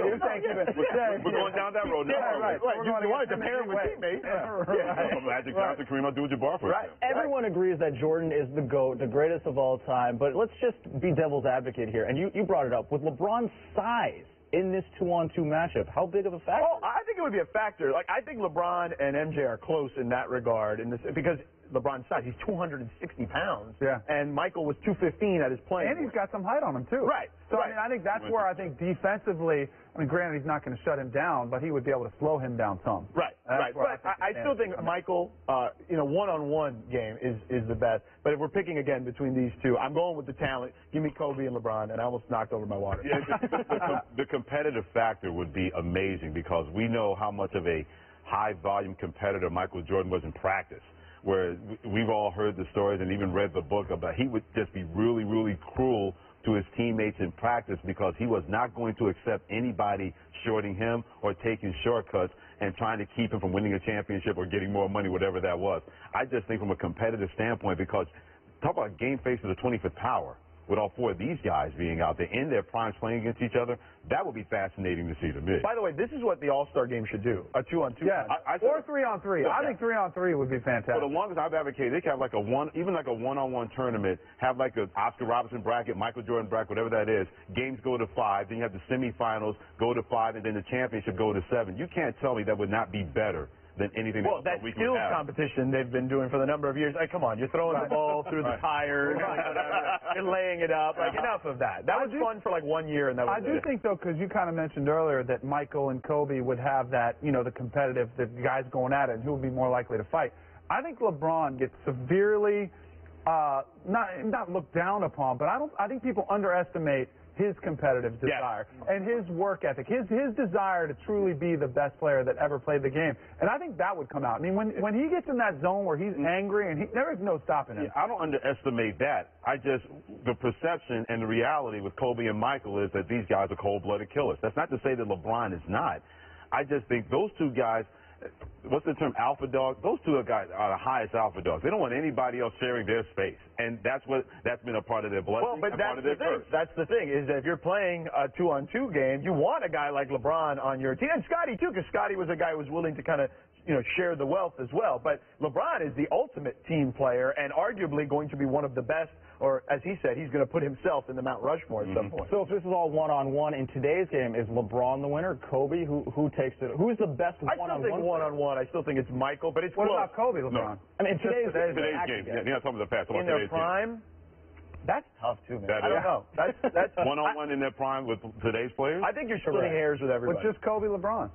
down that road now. Yeah, right. You wanted to pair him with teammates. Magic Johnson, Kareem Abdul-Jabbar, for example. Everyone agrees that Jordan is the GOAT, the greatest of all time, but let's just be devil's advocate here. And you brought it up. With LeBron's size in this 2-on-2 matchup, how big of a factor? Oh, I think it would be a factor. Like, I think LeBron and MJ are close in that regard, because LeBron's size, he's 260 pounds. Yeah. And Michael was 215 at his playing. And he's got some height on him, too. Right. So, I think that's where I think defensively, granted, he's not going to shut him down, but he would be able to slow him down some. Right. But I still think Michael, one-on-one game is the best. But if we're picking again between these two, I'm going with the talent. Give me Kobe and LeBron, and I almost knocked over my water. Yeah, the competitive factor would be amazing, because we know how much of a high-volume competitor Michael Jordan was in practice, where we've all heard the stories and even read the book about he would just be really, really cruel to his teammates in practice, because he was not going to accept anybody shorting him or taking shortcuts and trying to keep him from winning a championship or getting more money, whatever that was. I just think from a competitive standpoint, because talk about game face of the 25th power, with all four of these guys being out there in their primes playing against each other, that would be fascinating to see to me. By the way, this is what the All-Star game should do, a 2-on-2. Yeah, or 3-on-3. I think 3-on-3 would be fantastic. For the longest I've advocated, they could have like even like a one-on-one tournament, have like an Oscar Robertson bracket, Michael Jordan bracket, whatever that is. Games go to 5, then you have the semifinals go to 5, and then the championship go to 7. You can't tell me that would not be better than anything else that we skills could have. competition they've been doing for the number of years. Like, come on, you're throwing the ball through the tires, you're laying it up. Like, enough of that. That was fun for like 1 year, and that was I do think, though, because you kind of mentioned earlier that Michael and Kobe would have that, the competitive, the guys going at it, and who would be more likely to fight. I think LeBron gets severely not looked down upon, but I think people underestimate his competitive desire and his work ethic, his desire to truly be the best player that ever played the game. And I think that would come out. I mean, when he gets in that zone where he's angry and there is no stopping him. I don't underestimate that. The perception and the reality with Kobe and Michael is that these guys are cold-blooded killers. That's not to say that LeBron is not. I just think those two guys, what's the term, alpha dogs? Those two guys are the highest alpha dogs. They don't want anybody else sharing their space, and that's been a part of their blessing. Well, but that's the thing. That's the thing, is that if you're playing a 2-on-2 game, you want a guy like LeBron on your team, and Scotty too, because Scotty was a guy who was willing to kind of share the wealth as well. But LeBron is the ultimate team player, and arguably going to be one of the best. Or, as he said, he's going to put himself in the Mount Rushmore at some point. So if this is all one-on-one in today's game, is LeBron the winner? Kobe? Who takes it? Who's the best one-on-one? I still think one-on-one. I still think it's Michael, but it's What close. about Kobe, LeBron? No. I mean, today's game. You're not talking about the past. In their prime? That's tough, too, man. I don't know. That's one-on-one in their prime with today's players? I think you're splitting hairs with everybody. With just Kobe, LeBron.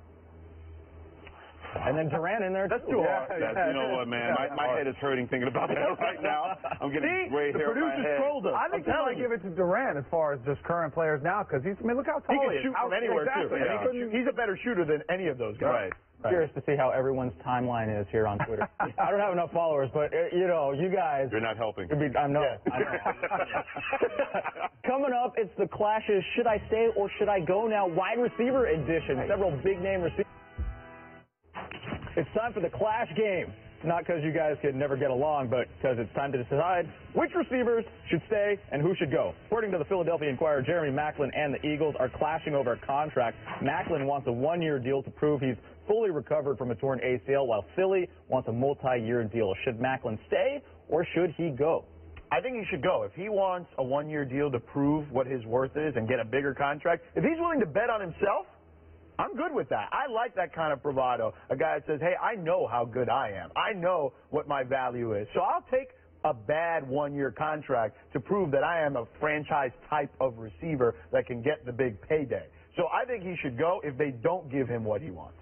And then Durant in there. That's too hard. You know what, man? My head is hurting thinking about that right now. I'm getting gray hair on my head. I think they might give it to Durant as far as just current players now, because look how tall he can shoot from anywhere too. Exactly. He's a better shooter than any of those guys. Right. Curious to see how everyone's timeline is here on Twitter. I don't have enough followers, but you know, you guys. You're not helping. I know. Coming up, it's the clashes. Should I stay or should I go now? Wide receiver edition. Several big name receivers. It's time for the clash game. Not because you guys could never get along, but because it's time to decide which receivers should stay and who should go. According to the Philadelphia Inquirer, Jeremy Maclin and the Eagles are clashing over a contract. Maclin wants a one-year deal to prove he's fully recovered from a torn ACL, while Philly wants a multi-year deal. Should Maclin stay or should he go? I think he should go. If he wants a one-year deal to prove what his worth is and get a bigger contract, if he's willing to bet on himself, I'm good with that. I like that kind of bravado. A guy that says, hey, I know how good I am. I know what my value is. So I'll take a bad one-year contract to prove that I am a franchise type of receiver that can get the big payday. So I think he should go if they don't give him what he wants.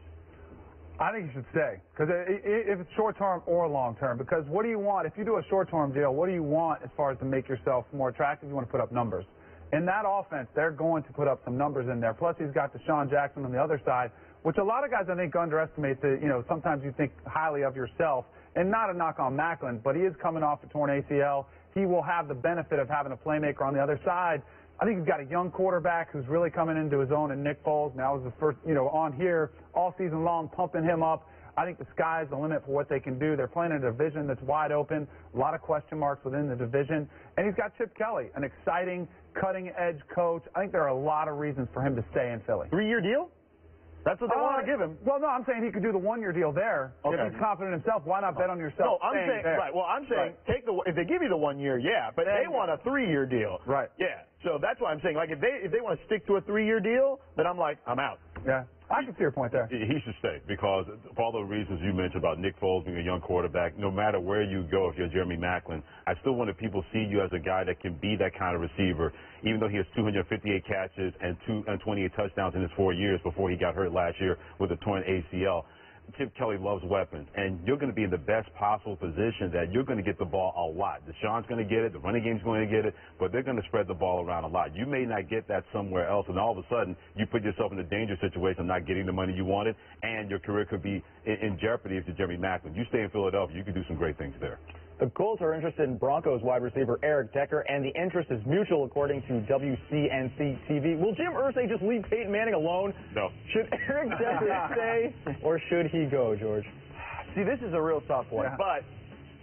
I think you should stay, because if it's short-term or long-term, because what do you want? If you do a short-term deal, what do you want as far as to make yourself more attractive? You want to put up numbers. In that offense, they're going to put up some numbers in there. Plus, he's got Deshaun Jackson on the other side, which a lot of guys, I think, underestimate. Sometimes you think highly of yourself, and not a knock on Maclin, but he is coming off a torn ACL. He will have the benefit of having a playmaker on the other side. I think he's got a young quarterback who's really coming into his own in Nick Foles. Now is the first, on here all season long, pumping him up. I think the sky's the limit for what they can do. They're playing in a division that's wide open, a lot of question marks within the division. And he's got Chip Kelly, an exciting, cutting-edge coach. I think there are a lot of reasons for him to stay in Philly. 3-year deal? That's what they want to give him. Well, no, I'm saying he could do the one-year deal there. Okay. If he's confident in himself, why not bet on yourself? No, I'm saying, right. Well, I'm saying if they give you the 1 year, yeah, but they want a 3-year deal. Right. Yeah. So that's why I'm saying, like, if they want to stick to a 3-year deal, then I'm like, I'm out. Yeah. I can see your point there. He should stay because for all the reasons you mentioned about Nick Foles being a young quarterback, no matter where you go, if you're Jeremy Maclin, I still want people see you as a guy that can be that kind of receiver, even though he has 258 catches and 28 touchdowns in his 4 years before he got hurt last year with a torn ACL. Chip Kelly loves weapons, and you're going to be in the best possible position that you're going to get the ball a lot. Deshaun's going to get it, the running game's going to get it, but they're going to spread the ball around a lot. You may not get that somewhere else, and all of a sudden you put yourself in a dangerous situation of not getting the money you wanted, and your career could be in jeopardy if you're Jeremy Maclin. You stay in Philadelphia, you can do some great things there. The Colts are interested in Broncos wide receiver Eric Decker, and the interest is mutual, according to WCNC-TV. Will Jim Irsay just leave Peyton Manning alone? No. Should Eric Decker stay, or should he go, George? See, this is a real tough one, but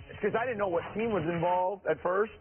it's because I didn't know what team was involved at first,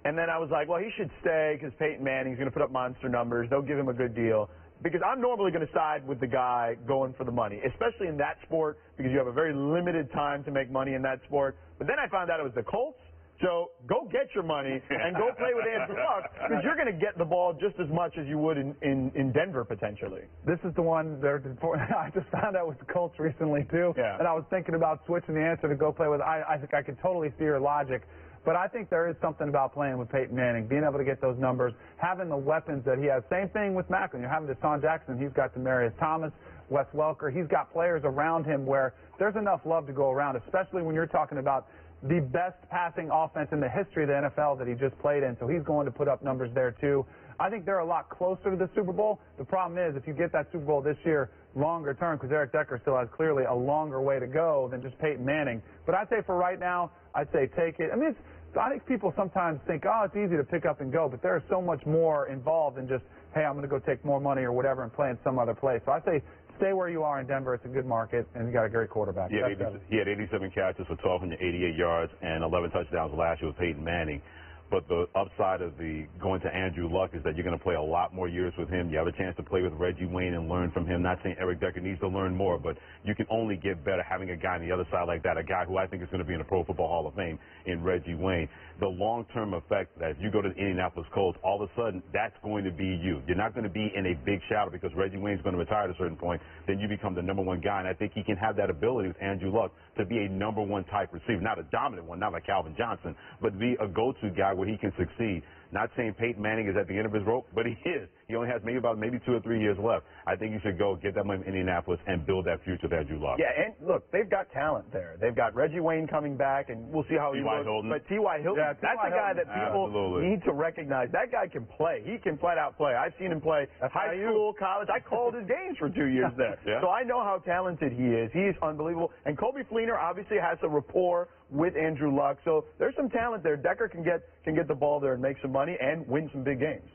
and then I was like, well, he should stay because Peyton Manning's going to put up monster numbers. They'll give him a good deal. Because I'm normally going to side with the guy going for the money, especially in that sport, because you have a very limited time to make money in that sport. But then I found out it was the Colts. So go get your money and go play with Andrew Luck, because you're going to get the ball just as much as you would in Denver, potentially. This is the one I just found out with the Colts recently, too. Yeah. And I was thinking about switching the answer to go play with. I think I could totally see your logic. But I think there is something about playing with Peyton Manning, being able to get those numbers, having the weapons that he has. Same thing with Maclin. You're having Deshaun Jackson. He's got Demaryius Thomas, Wes Welker. He's got players around him where there's enough love to go around, especially when you're talking about the best passing offense in the history of the NFL that he just played in. So he's going to put up numbers there, too. I think they're a lot closer to the Super Bowl. The problem is if you get that Super Bowl this year, longer term, because Eric Decker still has clearly a longer way to go than just Peyton Manning. But I'd say for right now, I'd say take it. I mean, I think people sometimes think, oh, it's easy to pick up and go, but there's so much more involved than just, hey, I'm going to go take more money or whatever and play in some other place. So I'd say stay where you are in Denver. It's a good market, and you got a great quarterback. He had 87 catches for 1,288 yards and 11 touchdowns last year with Peyton Manning. But the upside of the going to Andrew Luck is that you're going to play a lot more years with him. You have a chance to play with Reggie Wayne and learn from him. Not saying Eric Decker needs to learn more, but you can only get better having a guy on the other side like that, a guy who I think is going to be in the Pro Football Hall of Fame in Reggie Wayne. The long-term effect that if you go to the Indianapolis Colts, all of a sudden that's going to be you. You're not going to be in a big shadow because Reggie Wayne's going to retire at a certain point. Then you become the number one guy, and I think he can have that ability with Andrew Luck to be a number one type receiver, not a dominant one, not like Calvin Johnson, but be a go-to guy where he can succeed. Not saying Peyton Manning is at the end of his rope, but he is. He only has maybe 2 or 3 years left. I think you should go get that money in Indianapolis and build that future that you love. Yeah, and look, they've got talent there. They've got Reggie Wayne coming back, and we'll see how he looks. But T.Y. Hilton, that's a guy that people need to recognize. That guy can play. He can flat out play. I've seen him play high school, college. I called his games for 2 years there. So I know how talented he is. He's unbelievable. And Kobe Fleener obviously has a rapport with Andrew Luck. So there's some talent there. Decker can get the ball there and make some money and win some big games.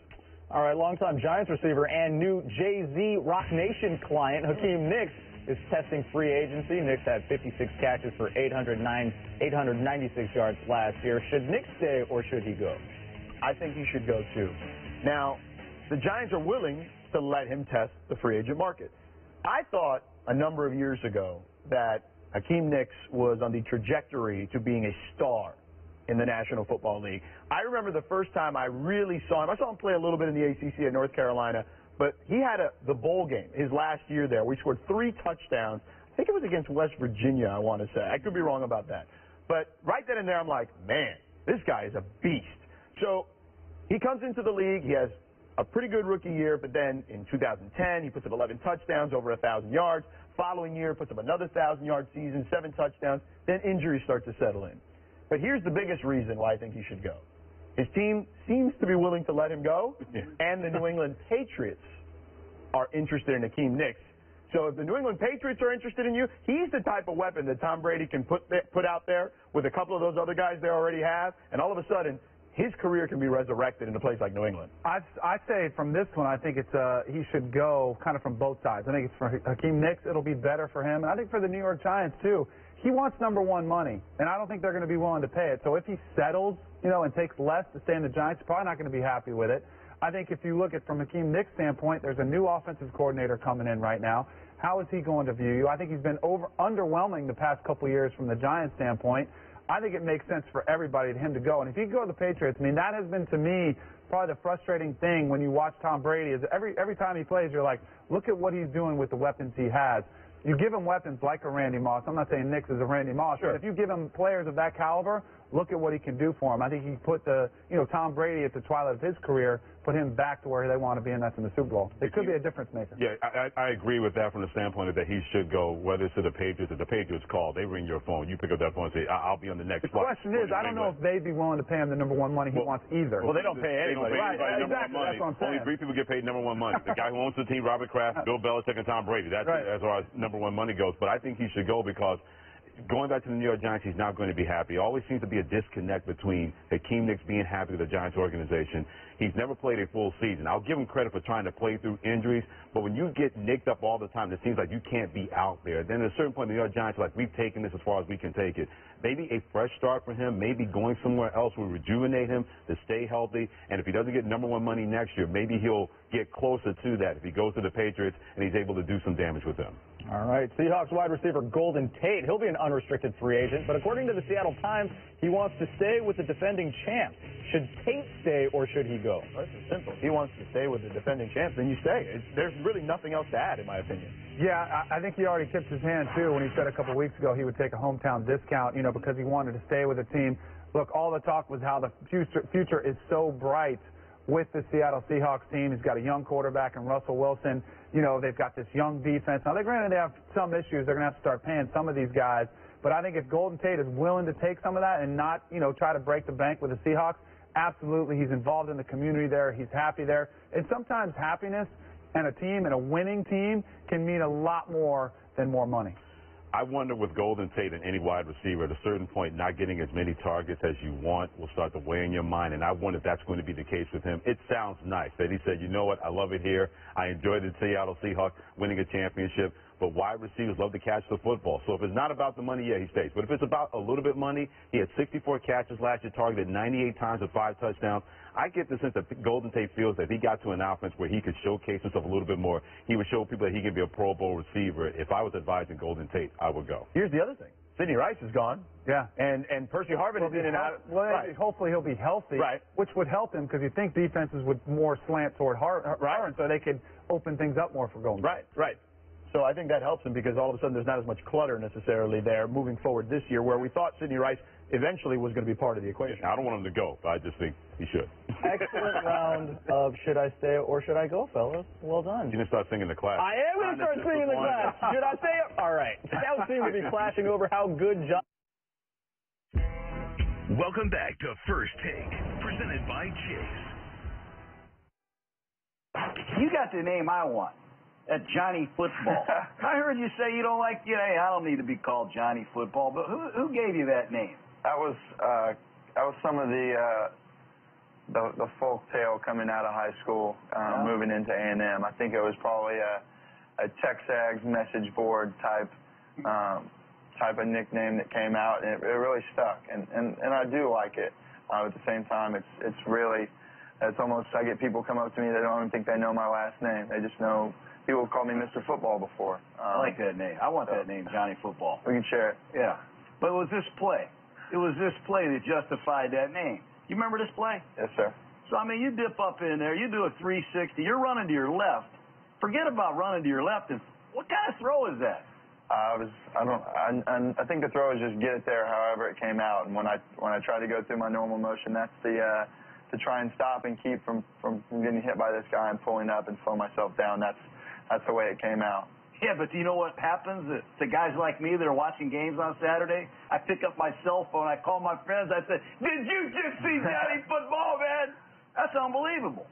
All right, longtime Giants receiver and new Jay-Z Rock Nation client, Hakeem Nicks, is testing free agency. Nicks had 56 catches for 896 yards last year. Should Nicks stay or should he go? I think he should go too. Now, the Giants are willing to let him test the free agent market. I thought a number of years ago that Hakeem Nicks was on the trajectory to being a star in the National Football League. I remember the first time I really saw him. I saw him play a little bit in the ACC at North Carolina, but he had the bowl game his last year there where he scored 3 touchdowns. I think it was against West Virginia, I want to say. I could be wrong about that. But right then and there, I'm like, man, this guy is a beast. So he comes into the league. He has a pretty good rookie year, but then in 2010, he puts up 11 touchdowns, over 1,000 yards. Following year, puts up another 1,000-yard season, 7 touchdowns. Then injuries start to settle in. But here's the biggest reason why I think he should go. His team seems to be willing to let him go, and the New England Patriots are interested in Hakeem Nicks. So if the New England Patriots are interested in you, he's the type of weapon that Tom Brady can put out there with a couple of those other guys they already have, and all of a sudden, his career can be resurrected in a place like New England. I say from this one, I think he should go kind of from both sides. I think it's for Hakeem Nicks, it'll be better for him. And I think for the New York Giants, too. He wants #1 money, and I don't think they're going to be willing to pay it. So if he settles, and takes less to stay in the Giants, he's probably not going to be happy with it. I think if you look at from Hakeem Nicks' standpoint, there's a new offensive coordinator coming in right now. How is he going to view you? I think he's been underwhelming the past couple of years from the Giants' standpoint. I think it makes sense for everybody to him to go. And if he could go to the Patriots, that has been, to me, probably the frustrating thing when you watch Tom Brady is every time he plays, you're like, look at what he's doing with the weapons he has. You give him weapons like a Randy Moss. I'm not saying Nicks is a Randy Moss, but if you give him players of that caliber, look at what he can do for him. I think he put Tom Brady at the twilight of his career, put him back to where they want to be, and that's in the Super Bowl. It could be a difference maker. Yeah, I agree with that from the standpoint of that he should go, whether it's to the Patriots. If the Patriots call, they ring your phone. You pick up that phone and say, I'll be on the next flight. The question is, I don't know if they'd be willing to pay him the #1 money he wants either. Well, they don't pay anybody. Exactly. That's what I'm saying. Only 3 people get paid #1 money. The guy who owns the team, Robert Kraft, Bill Belichick, and Tom Brady. That's as far as #1 money goes. But I think he should go because going back to the New York Giants, he's not going to be happy. There always seems to be a disconnect between Hakeem Nicks being happy with the Giants organization. He's never played a full season. I'll give him credit for trying to play through injuries, but when you get nicked up all the time, it seems like you can't be out there. Then at a certain point, the New York Giants are like, we've taken this as far as we can take it. Maybe a fresh start for him, maybe going somewhere else will rejuvenate him to stay healthy, and if he doesn't get #1 money next year, maybe he'll get closer to that if he goes to the Patriots and he's able to do some damage with them. All right, Seahawks wide receiver Golden Tate. He'll be an unrestricted free agent, but according to the Seattle Times, he wants to stay with the defending champs. Should Tate stay or should he go? Well, this is simple. If he wants to stay with the defending champs, then you stay. There's really nothing else to add, in my opinion. Yeah, I think he already tipped his hand, too, when he said a couple weeks ago he would take a hometown discount, because he wanted to stay with the team. Look, all the talk was how the future is so bright with the Seattle Seahawks team. He's got a young quarterback in Russell Wilson. They've got this young defense. Now, granted, they have some issues. They're going to have to start paying some of these guys. But I think if Golden Tate is willing to take some of that and not, try to break the bank with the Seahawks, absolutely, he's involved in the community there. He's happy there. And sometimes happiness and a team and a winning team can mean a lot more than more money. I wonder with Golden Tate and any wide receiver, at a certain point, not getting as many targets as you want will start to weigh in your mind, and I wonder if that's going to be the case with him. It sounds nice that he said, you know what, I love it here. I enjoyed the Seattle Seahawks winning a championship, but wide receivers love to catch the football. So if it's not about the money, yeah, he stays. But if it's about a little bit money, he had 64 catches last year, targeted 98 times with 5 touchdowns. I get the sense that Golden Tate feels that if he got to an offense where he could showcase himself a little bit more, he would show people that he can be a Pro Bowl receiver. If I was advising Golden Tate, I would go. Here's the other thing. Sidney Rice is gone. Yeah. And Percy Harvin is in and out. Well, hopefully he'll be healthy, which would help him because you think defenses would more slant toward Harvin so they could open things up more for Golden Tate. Right. So I think that helps him because all of a sudden there's not as much clutter necessarily there moving forward this year where we thought Sidney Rice eventually was going to be part of the equation. I don't want him to go, but I just think he should. Excellent round of Should I Stay or Should I Go, fellas. Well done. You can start singing the class. I am going to start singing the class. Should I Stay? All right. Now seems to be clashing over how good John. Welcome back to First Take, presented by Chase. You got the name I want. At Johnny Football. I heard you say you don't like, hey, I don't need to be called Johnny Football, but who gave you that name? That was some of the folk tale coming out of high school, moving into A&M. I think it was probably a Texags message board type of nickname that came out, and it really stuck. And I do like it. At the same time, it's really, it's almost, I get people come up to me that don't even think they know my last name. They just know. People called me Mr. Football before. I like that name. I want that name, Johnny Football. We can share it. Yeah. But it was this play. It was this play that justified that name. You remember this play? Yes, sir. So, I mean, you dip up in there. You do a 360. You're running to your left. Forget about running to your left. And what kind of throw is that? I think the throw is just get it there however it came out. And when I try to go through my normal motion, that's to try and stop and keep from getting hit by this guy and pulling up and slow myself down. That's the way it came out. Yeah, but do you know what happens to guys like me that are watching games on Saturday? I pick up my cell phone, I call my friends, I say, did you just see Johnny Football, man? That's unbelievable.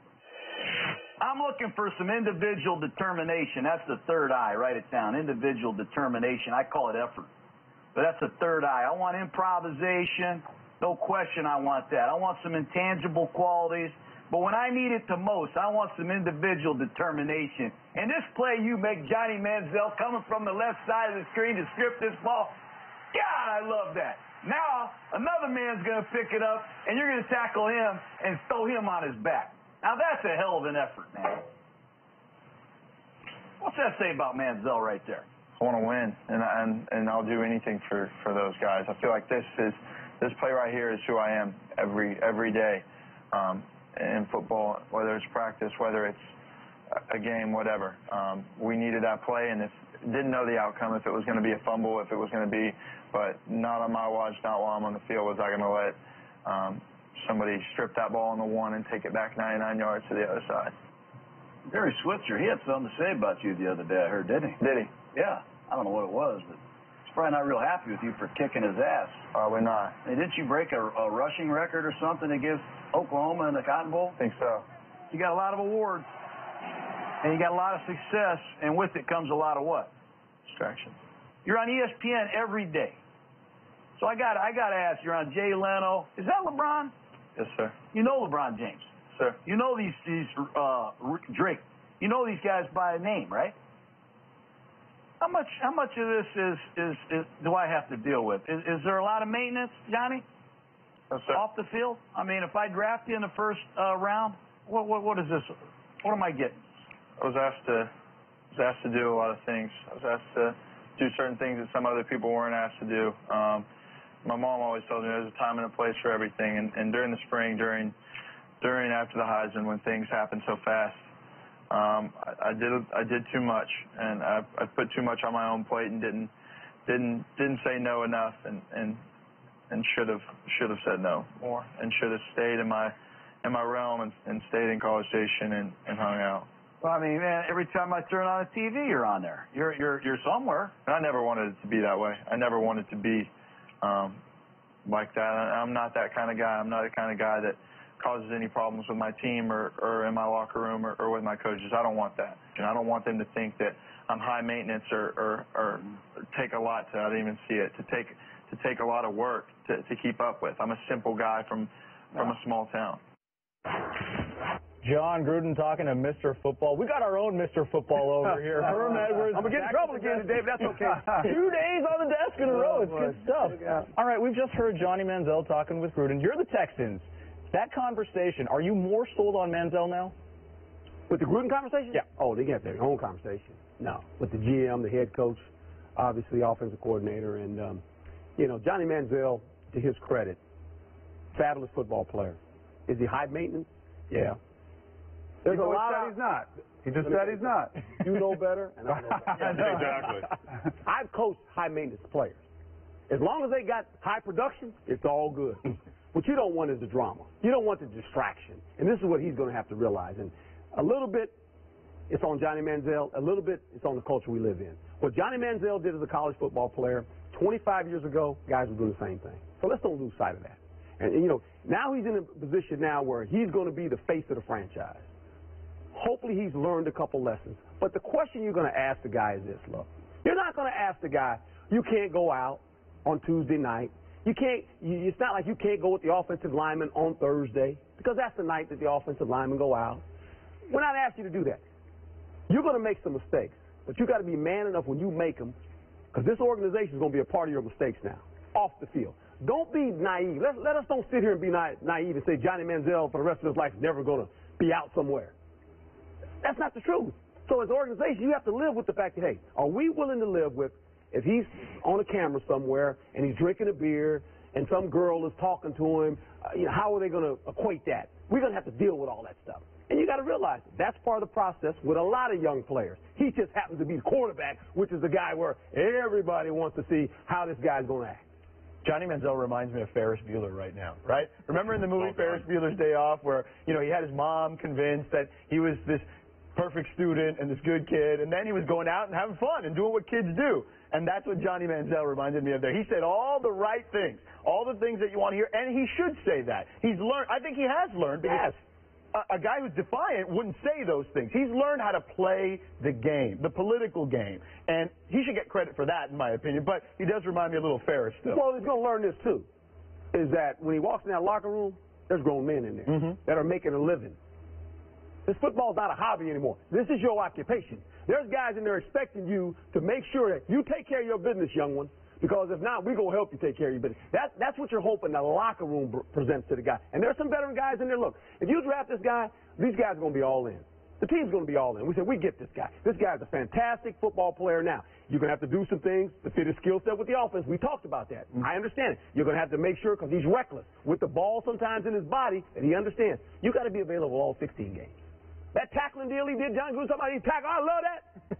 I'm looking for some individual determination. That's the third eye. Write it down. Individual determination. I call it effort. But that's the third eye. I want improvisation. No question I want that. I want some intangible qualities. But when I need it the most, I want some individual determination. And this play you make, Johnny Manziel coming from the left side of the screen to strip this ball, God, I love that. Now, another man's going to pick it up, and you're going to tackle him and throw him on his back. Now, that's a hell of an effort, man. What's that say about Manziel right there? I want to win, and I'll do anything for those guys. I feel like this play right here is who I am every day. In football, whether it's practice, whether it's a game, whatever. We needed that play, and didn't know the outcome, if it was going to be a fumble, if it was going to be, but not on my watch, not while I'm on the field, was I going to let somebody strip that ball on the one and take it back 99 yards to the other side. Barry Switzer, he had something to say about you the other day, I heard, didn't he? Did he? Yeah. I don't know what it was, but he's probably not real happy with you for kicking his ass. Probably not. And didn't you break a rushing record or something against Oklahoma in the Cotton Bowl? I think so. You got a lot of awards, and you got a lot of success, and with it comes a lot of what? Distraction. You're on ESPN every day. So I got to ask, you're on Jay Leno. Is that LeBron? Yes, sir. You know LeBron James. Sir. You know these Drake. You know these guys by name, right? How much of this is do I have to deal with? Is there a lot of maintenance, Johnny? Yes, sir. Off the field? I mean, if I draft you in the first round, what is this? What am I getting? I was asked to do a lot of things. I was asked to do certain things that some other people weren't asked to do. My mom always told me there's a time and a place for everything. And during the spring, during after the Heisman, when things happen so fast, I did too much, and I put too much on my own plate and didn't say no enough, and should have said no more, and should have stayed in my realm and stayed in College Station and hung out. Well, I mean, man, every time I turn on the TV, you're on there. You're somewhere. And I never wanted it to be that way. I never wanted to be like that. I'm not that kind of guy. I'm not the kind of guy that causes any problems with my team or in my locker room or with my coaches. I don't want that. And I don't want them to think that I'm high maintenance or take a lot to, I didn't even see it, to take a lot of work to keep up with. I'm a simple guy from a small town. John Gruden talking to Mr. Football. We got our own Mr. Football over here. Herm Edwards. I'm going to get in trouble again today, but that's okay. 2 days on the desk in a row. It's good stuff. All right, we've just heard Johnny Manziel talking with Gruden. You're the Texans. That conversation, are you more sold on Manziel now? With the Gruden conversation? Yeah. Oh, they got their own conversation. No. With the GM, the head coach, obviously offensive coordinator, and, Johnny Manziel, to his credit, fabulous football player. Is he high maintenance? Yeah. There's a lot of... He's not. He just said he's not. You know better, and I know better. Exactly. I've coached high maintenance players. As long as they got high production, it's all good. What you don't want is the drama. You don't want the distraction. And this is what he's going to have to realize. And a little bit, it's on Johnny Manziel. A little bit, it's on the culture we live in. What Johnny Manziel did as a college football player 25 years ago, guys were doing the same thing. So let's don't lose sight of that. And you know, now he's in a position now where he's going to be the face of the franchise. Hopefully he's learned a couple lessons. But the question you're going to ask the guy is this, look. You're not going to ask the guy, you can't go out on Tuesday night. You can't. It's not like you can't go with the offensive lineman on Thursday, because that's the night that the offensive linemen go out. We're not asking you to do that. You're going to make some mistakes, but you got to be man enough when you make them, because this organization is going to be a part of your mistakes now, off the field. Don't be naive. Let us don't sit here and be naive and say Johnny Manziel for the rest of his life is never going to be out somewhere. That's not the truth. So as an organization, you have to live with the fact that, hey, are we willing to live with, if he's on a camera somewhere and he's drinking a beer and some girl is talking to him, how are they going to equate that? We're going to have to deal with all that stuff. And you got to realize that's part of the process with a lot of young players. He just happens to be the quarterback, which is the guy where everybody wants to see how this guy's going to act. Johnny Manziel reminds me of Ferris Bueller right now, right? Remember in the movie Ferris Bueller's Day Off where, he had his mom convinced that he was this perfect student and this good kid, and then he was going out and having fun and doing what kids do. And that's what Johnny Manziel reminded me of there. He said all the right things, all the things that you want to hear, and he should say that. He's learned. I think he has learned, because a guy who's defiant wouldn't say those things. He's learned how to play the game, the political game, and he should get credit for that, in my opinion. But he does remind me a little Ferris still. Well, he's going to learn this too, is that when he walks in that locker room, there's grown men in there that are making a living. This football's not a hobby anymore. This is your occupation. There's guys in there expecting you to make sure that you take care of your business, young one, because if not, we're going to help you take care of your business. That's what you're hoping the locker room presents to the guy. And there's some veteran guys in there. Look, if you draft this guy, these guys are going to be all in. The team's going to be all in. We said, we get this guy. This guy's a fantastic football player now. You're going to have to do some things to fit his skill set with the offense. We talked about that. I understand it. You're going to have to make sure, because he's reckless with the ball sometimes in his body, that he understands. You got to be available all 16 games. That tackling deal he did, John Gruden, somebody tackle, I love that.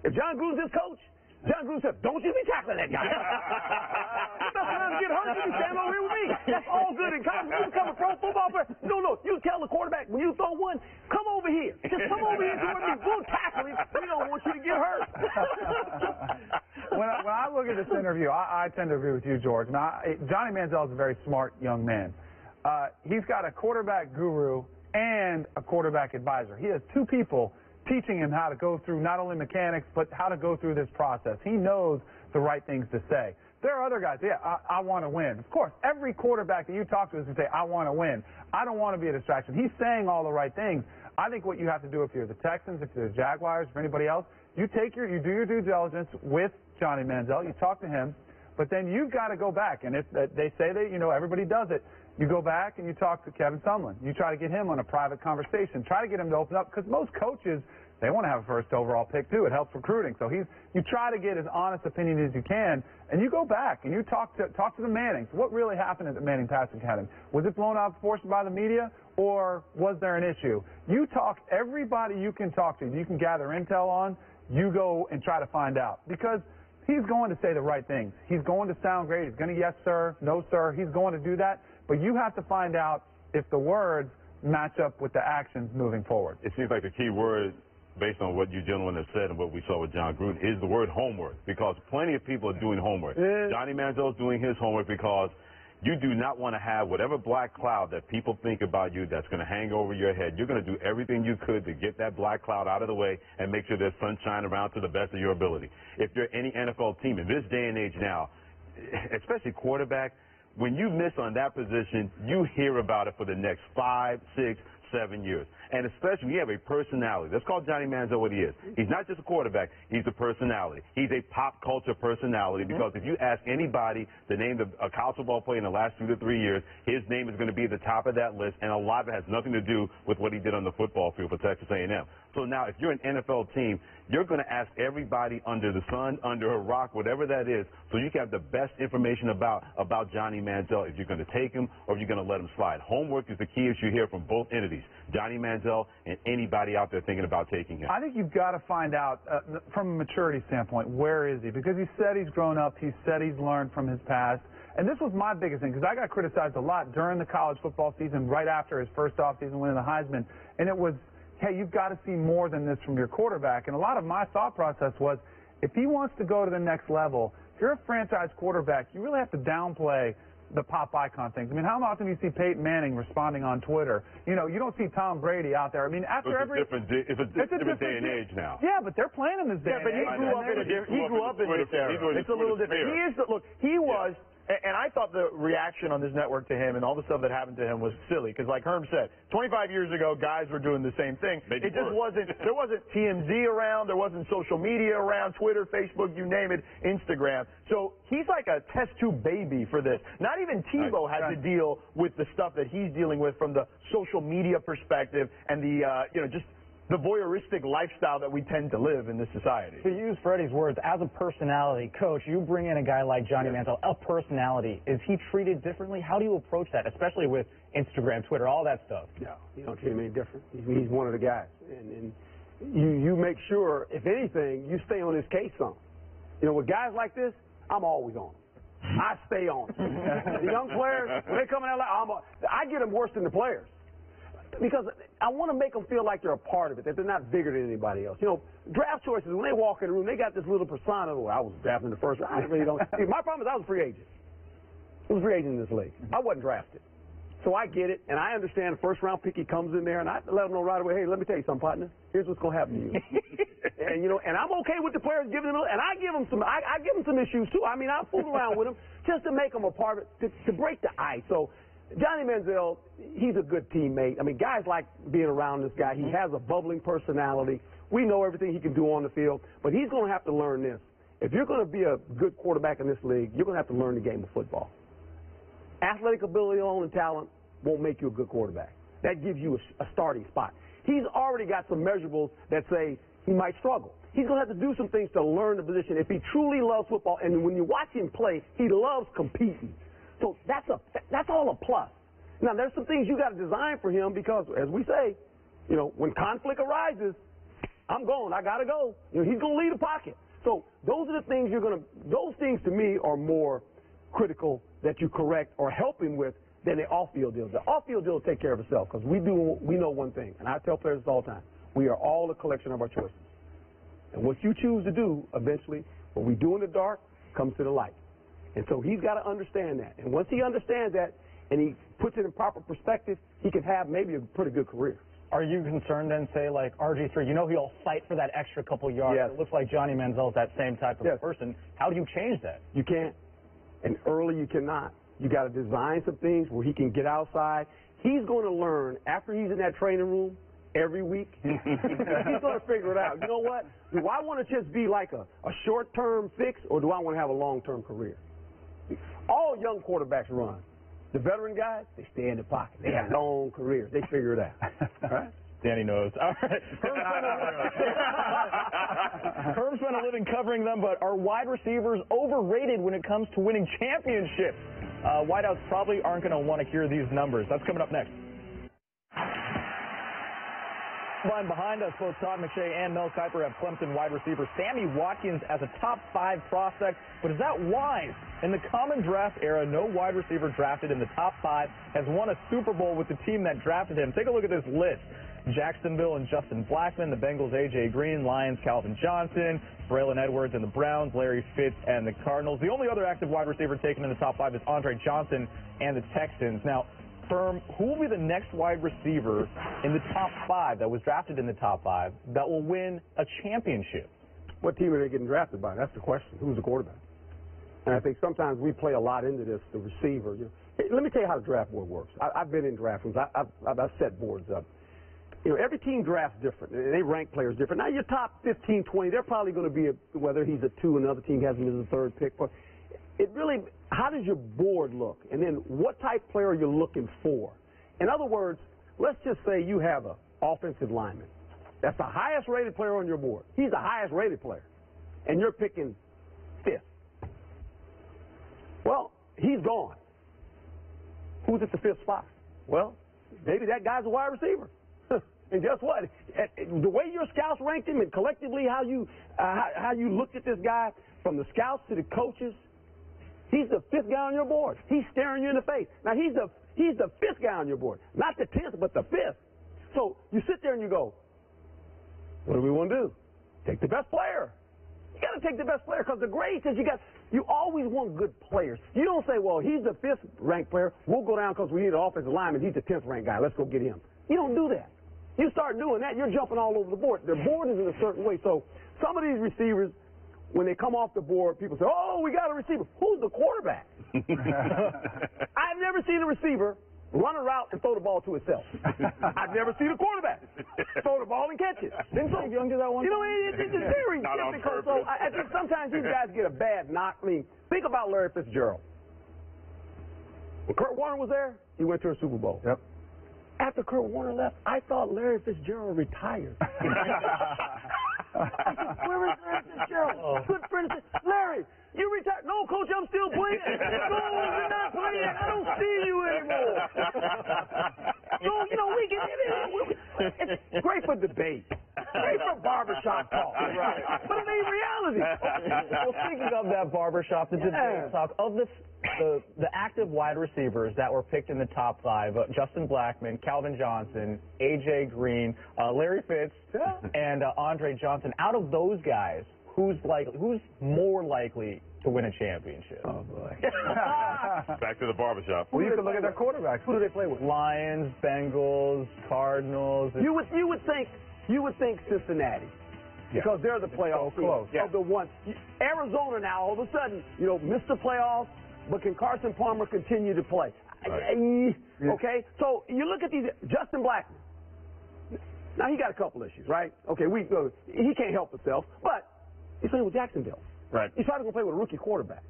If John Gruden's his coach, John Gruden said, don't you be tackling that guy. You're not trying to get hurt. You can stand over here with me. That's all good in college. You become a pro football player. No. You tell the quarterback, when you throw one, come over here. Just come over here to me. We'll tackle him. We don't want you to get hurt. When I look at this interview, I tend to agree with you, George. Now, Johnny Manziel is a very smart young man. He's got a quarterback guru and a quarterback advisor. He has two people teaching him how to go through not only mechanics, but how to go through this process. He knows the right things to say. There are other guys, I want to win. Of course, every quarterback that you talk to is going to say, I want to win. I don't want to be a distraction. He's saying all the right things. I think what you have to do, if you're the Texans, if you're the Jaguars, if anybody else, you do your due diligence with Johnny Manziel. You talk to him, but then you've got to go back. And if they say that, everybody does it. You go back and you talk to Kevin Sumlin. You try to get him on a private conversation. Try to get him to open up, because most coaches, they want to have a first overall pick too. It helps recruiting. So you try to get as honest opinion as you can, and you go back and you talk to the Mannings. What really happened at the Manning Passing Academy? Was it blown out of proportion by the media, or was there an issue? You talk everybody you can talk to, you can gather intel on. You go and try to find out, because he's going to say the right things. He's going to sound great. He's going to yes sir, no sir. He's going to do that. But you have to find out if the words match up with the actions moving forward. It seems like the key word, based on what you gentlemen have said and what we saw with John Gruden, is the word homework, because plenty of people are doing homework. Johnny Manziel is doing his homework, because you do not want to have whatever black cloud that people think about you that's going to hang over your head. You're going to do everything you could to get that black cloud out of the way and make sure there's sunshine around to the best of your ability. If you're any NFL team in this day and age now, especially quarterback, when you miss on that position, you hear about it for the next 5, 6, 7 years. And especially when you have a personality. Let's call Johnny Manziel what he is. He's not just a quarterback. He's a personality. He's a pop culture personality, because if you ask anybody the name of a college football player in the last 2 to 3 years, his name is going to be at the top of that list, and a lot of it has nothing to do with what he did on the football field for Texas A&M. So now if you're an NFL team, you're going to ask everybody under the sun, under a rock, whatever that is, so you can have the best information about Johnny Manziel, if you're going to take him or if you're going to let him slide. Homework is the key issue here from both entities, Johnny Manziel and anybody out there thinking about taking him. I think you've got to find out, from a maturity standpoint, where is he? Because he said he's grown up. He said he's learned from his past. And this was my biggest thing, because I got criticized a lot during the college football season, right after his first offseason winning the Heisman. And it was, hey, you've got to see more than this from your quarterback. And a lot of my thought process was, if he wants to go to the next level, if you're a franchise quarterback, you really have to downplay the pop icon things. I mean, how often do you see Peyton Manning responding on Twitter? You know, you don't see Tom Brady out there. I mean, after it's a different day and age now. Yeah, but they're playing in this day. Yeah, but he grew up in this era. It's a little different. He was. And I thought the reaction on this network to him and all the stuff that happened to him was silly. Because like Herm said, 25 years ago, guys were doing the same thing. It just wasn't, there wasn't TMZ around, there wasn't social media around, Twitter, Facebook, you name it, Instagram. So he's like a test tube baby for this. Not even Tebow had to deal with the stuff that he's dealing with from the social media perspective and the, just the voyeuristic lifestyle that we tend to live in this society. To use Freddie's words, as a personality, Coach, you bring in a guy like Johnny Manziel, a personality. Is he treated differently? How do you approach that, especially with Instagram, Twitter, all that stuff? No, you don't treat him any different. He's one of the guys. And you make sure, if anything, you stay on his case some. You know, with guys like this, I'm always on them. I stay on them. The young players, when they come out, I get them worse than the players. Because I want to make them feel like they're a part of it, that they're not bigger than anybody else. You know, draft choices, when they walk in the room, they got this little persona. Well, I was drafted in the first round. I really don't. My problem is I was a free agent. I was a free agent in this league. I wasn't drafted. So I get it, and I understand the first-round pick, he comes in there, and I let him know right away, hey, let me tell you something, partner. Here's what's going to happen to you. And, you know, and I'm okay with the players giving them, and I give them some, I give them some issues, too. I mean, I fool around with them just to make them a part of it, to break the ice. So Johnny Manziel, he's a good teammate. I mean, guys like being around this guy. He has a bubbling personality. We know everything he can do on the field, but he's going to have to learn this. If you're going to be a good quarterback in this league, you're going to have to learn the game of football. Athletic ability alone and talent won't make you a good quarterback. That gives you a starting spot. He's already got some measurables that say he might struggle. He's going to have to do some things to learn the position. If he truly loves football, and when you watch him play, he loves competing. So that's all a plus. Now, there's some things you got to design for him because, as we say, you know, when conflict arises, I'm going. I got to go. You know, he's going to leave the pocket. So those are the things those things to me are more critical that you correct or help him with than the off-field deals. The off-field deal will take care of itself because we know one thing, and I tell players this all the time. We are all a collection of our choices. And what you choose to do, eventually, what we do in the dark comes to the light. And so he's got to understand that. And once he understands that and he puts it in proper perspective, he can have maybe a pretty good career. Are you concerned then, say, like RG3, you know he'll fight for that extra couple yards. Yes. It looks like Johnny Manziel's that same type of person. How do you change that? You can't. And early you cannot. You got to design some things where he can get outside. He's going to learn after he's in that training room every week. He's going to figure it out. You know what? Do I want to just be like a short-term fix, or do I want to have a long-term career? All young quarterbacks run. The veteran guys, they stay in the pocket. They have long careers. They figure it out. All right? Danny knows. All right. Herb spent a living covering them, but are wide receivers overrated when it comes to winning championships? Wideouts probably aren't going to want to hear these numbers. That's coming up next. Line behind us, both Todd McShay and Mel Kiper have Clemson wide receiver Sammy Watkins as a top 5 prospect. But is that wise? In the common draft era, no wide receiver drafted in the top 5 has won a Super Bowl with the team that drafted him. Take a look at this list. Jacksonville and Justin Blackmon, the Bengals A.J. Green, Lions Calvin Johnson, Braylon Edwards and the Browns, Larry Fitz and the Cardinals. The only other active wide receiver taken in the top 5 is Andre Johnson and the Texans. Now, who will be the next wide receiver in the top 5 that was drafted in the top 5 that will win a championship? What team are they getting drafted by? That's the question. Who's the quarterback? And I think sometimes we play a lot into this, the receiver. You know, hey, let me tell you how the draft board works. I've been in draft rooms. I've set boards up. You know, every team drafts different, and they rank players different. Now, your top 15, 20, they're probably going to be whether he's a 2, another team has him as a 3rd pick. But it really, how does your board look? And then what type of player are you looking for? In other words, let's just say you have an offensive lineman. That's the highest rated player on your board. He's the highest rated player. And you're picking 5th. Well, he's gone. Who's at the 5th spot? Well, maybe that guy's a wide receiver. And guess what? The way your scouts ranked him and collectively how you looked at this guy, from the scouts to the coaches, he's the 5th guy on your board. He's staring you in the face. Now, he's the 5th guy on your board. Not the 10th, but the 5th. So you sit there and you go, what do we want to do? Take the best player. You got to take the best player, because the grade says you always want good players. You don't say, well, he's the 5th ranked player. We'll go down because we need an offensive lineman. He's the 10th ranked guy. Let's go get him. You don't do that. You start doing that, you're jumping all over the board. The board is in a certain way. So some of these receivers, when they come off the board, people say, oh, we got a receiver. Who's the quarterback? I've never seen a receiver run a route and throw the ball to itself. I've never seen a quarterback throw the ball and catch it. Didn't Steve Young do that one? You know, it's very difficult. So I think sometimes these guys get a bad knock. I mean, think about Larry Fitzgerald. When Kurt Warner was there, he went to a Super Bowl. Yep. After Kurt Warner left, I thought Larry Fitzgerald retired. I said, where is Larry Fitzgerald? Good friend said, Larry, you retired? No, Coach, I'm still playing. No, you're not playing. I don't see you anymore. So, you know, we get it. It's great for debate. Great for barbershop talk. Right. But it ain't reality. Well, speaking of that barbershop, the debate talk, of the active wide receivers that were picked in the top 5, Justin Blackmon, Calvin Johnson, A.J. Green, Larry Fitz, and Andre Johnson, out of those guys, who's more likely to win a championship? Oh, boy. Back to the barbershop. Well, you can look at their quarterbacks. Who do they play with? Lions, Bengals, Cardinals. You would think Cincinnati. Because they're the playoff team. Close. Of the one. Arizona now, all of a sudden, missed the playoffs, but can Carson Palmer continue to play? Right. Okay? So you look at these, Justin Blackmon. Now, he got a couple issues, right? Okay, he can't help himself, but he's playing with Jacksonville. Right. He's trying to go play with a rookie quarterback.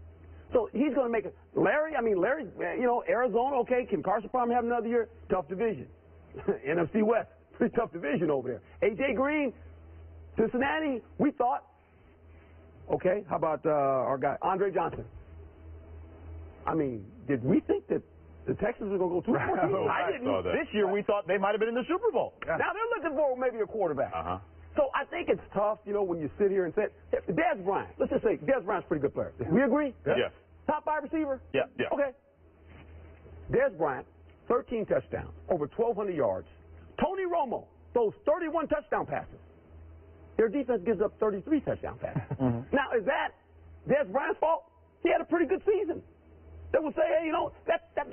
So he's going to make it. Larry, Arizona, okay, can Carson Palmer have another year? Tough division. NFC West, pretty tough division over there. A.J. Green, Cincinnati, we thought. Okay, how about our guy, Andre Johnson? I mean, did we think that the Texans were going to go 2-14? I didn't. This year we thought they might have been in the Super Bowl. Yeah. Now they're looking for maybe a quarterback. So I think it's tough, when you sit here and say, Dez Bryant, let's just say Dez Bryant's a pretty good player. We agree? Yes. Top 5 receiver? Yeah. Okay. Dez Bryant, 13 touchdowns, over 1,200 yards. Tony Romo throws 31 touchdown passes. Their defense gives up 33 touchdown passes. Now, is that Dez Bryant's fault? He had a pretty good season. They will say, hey, those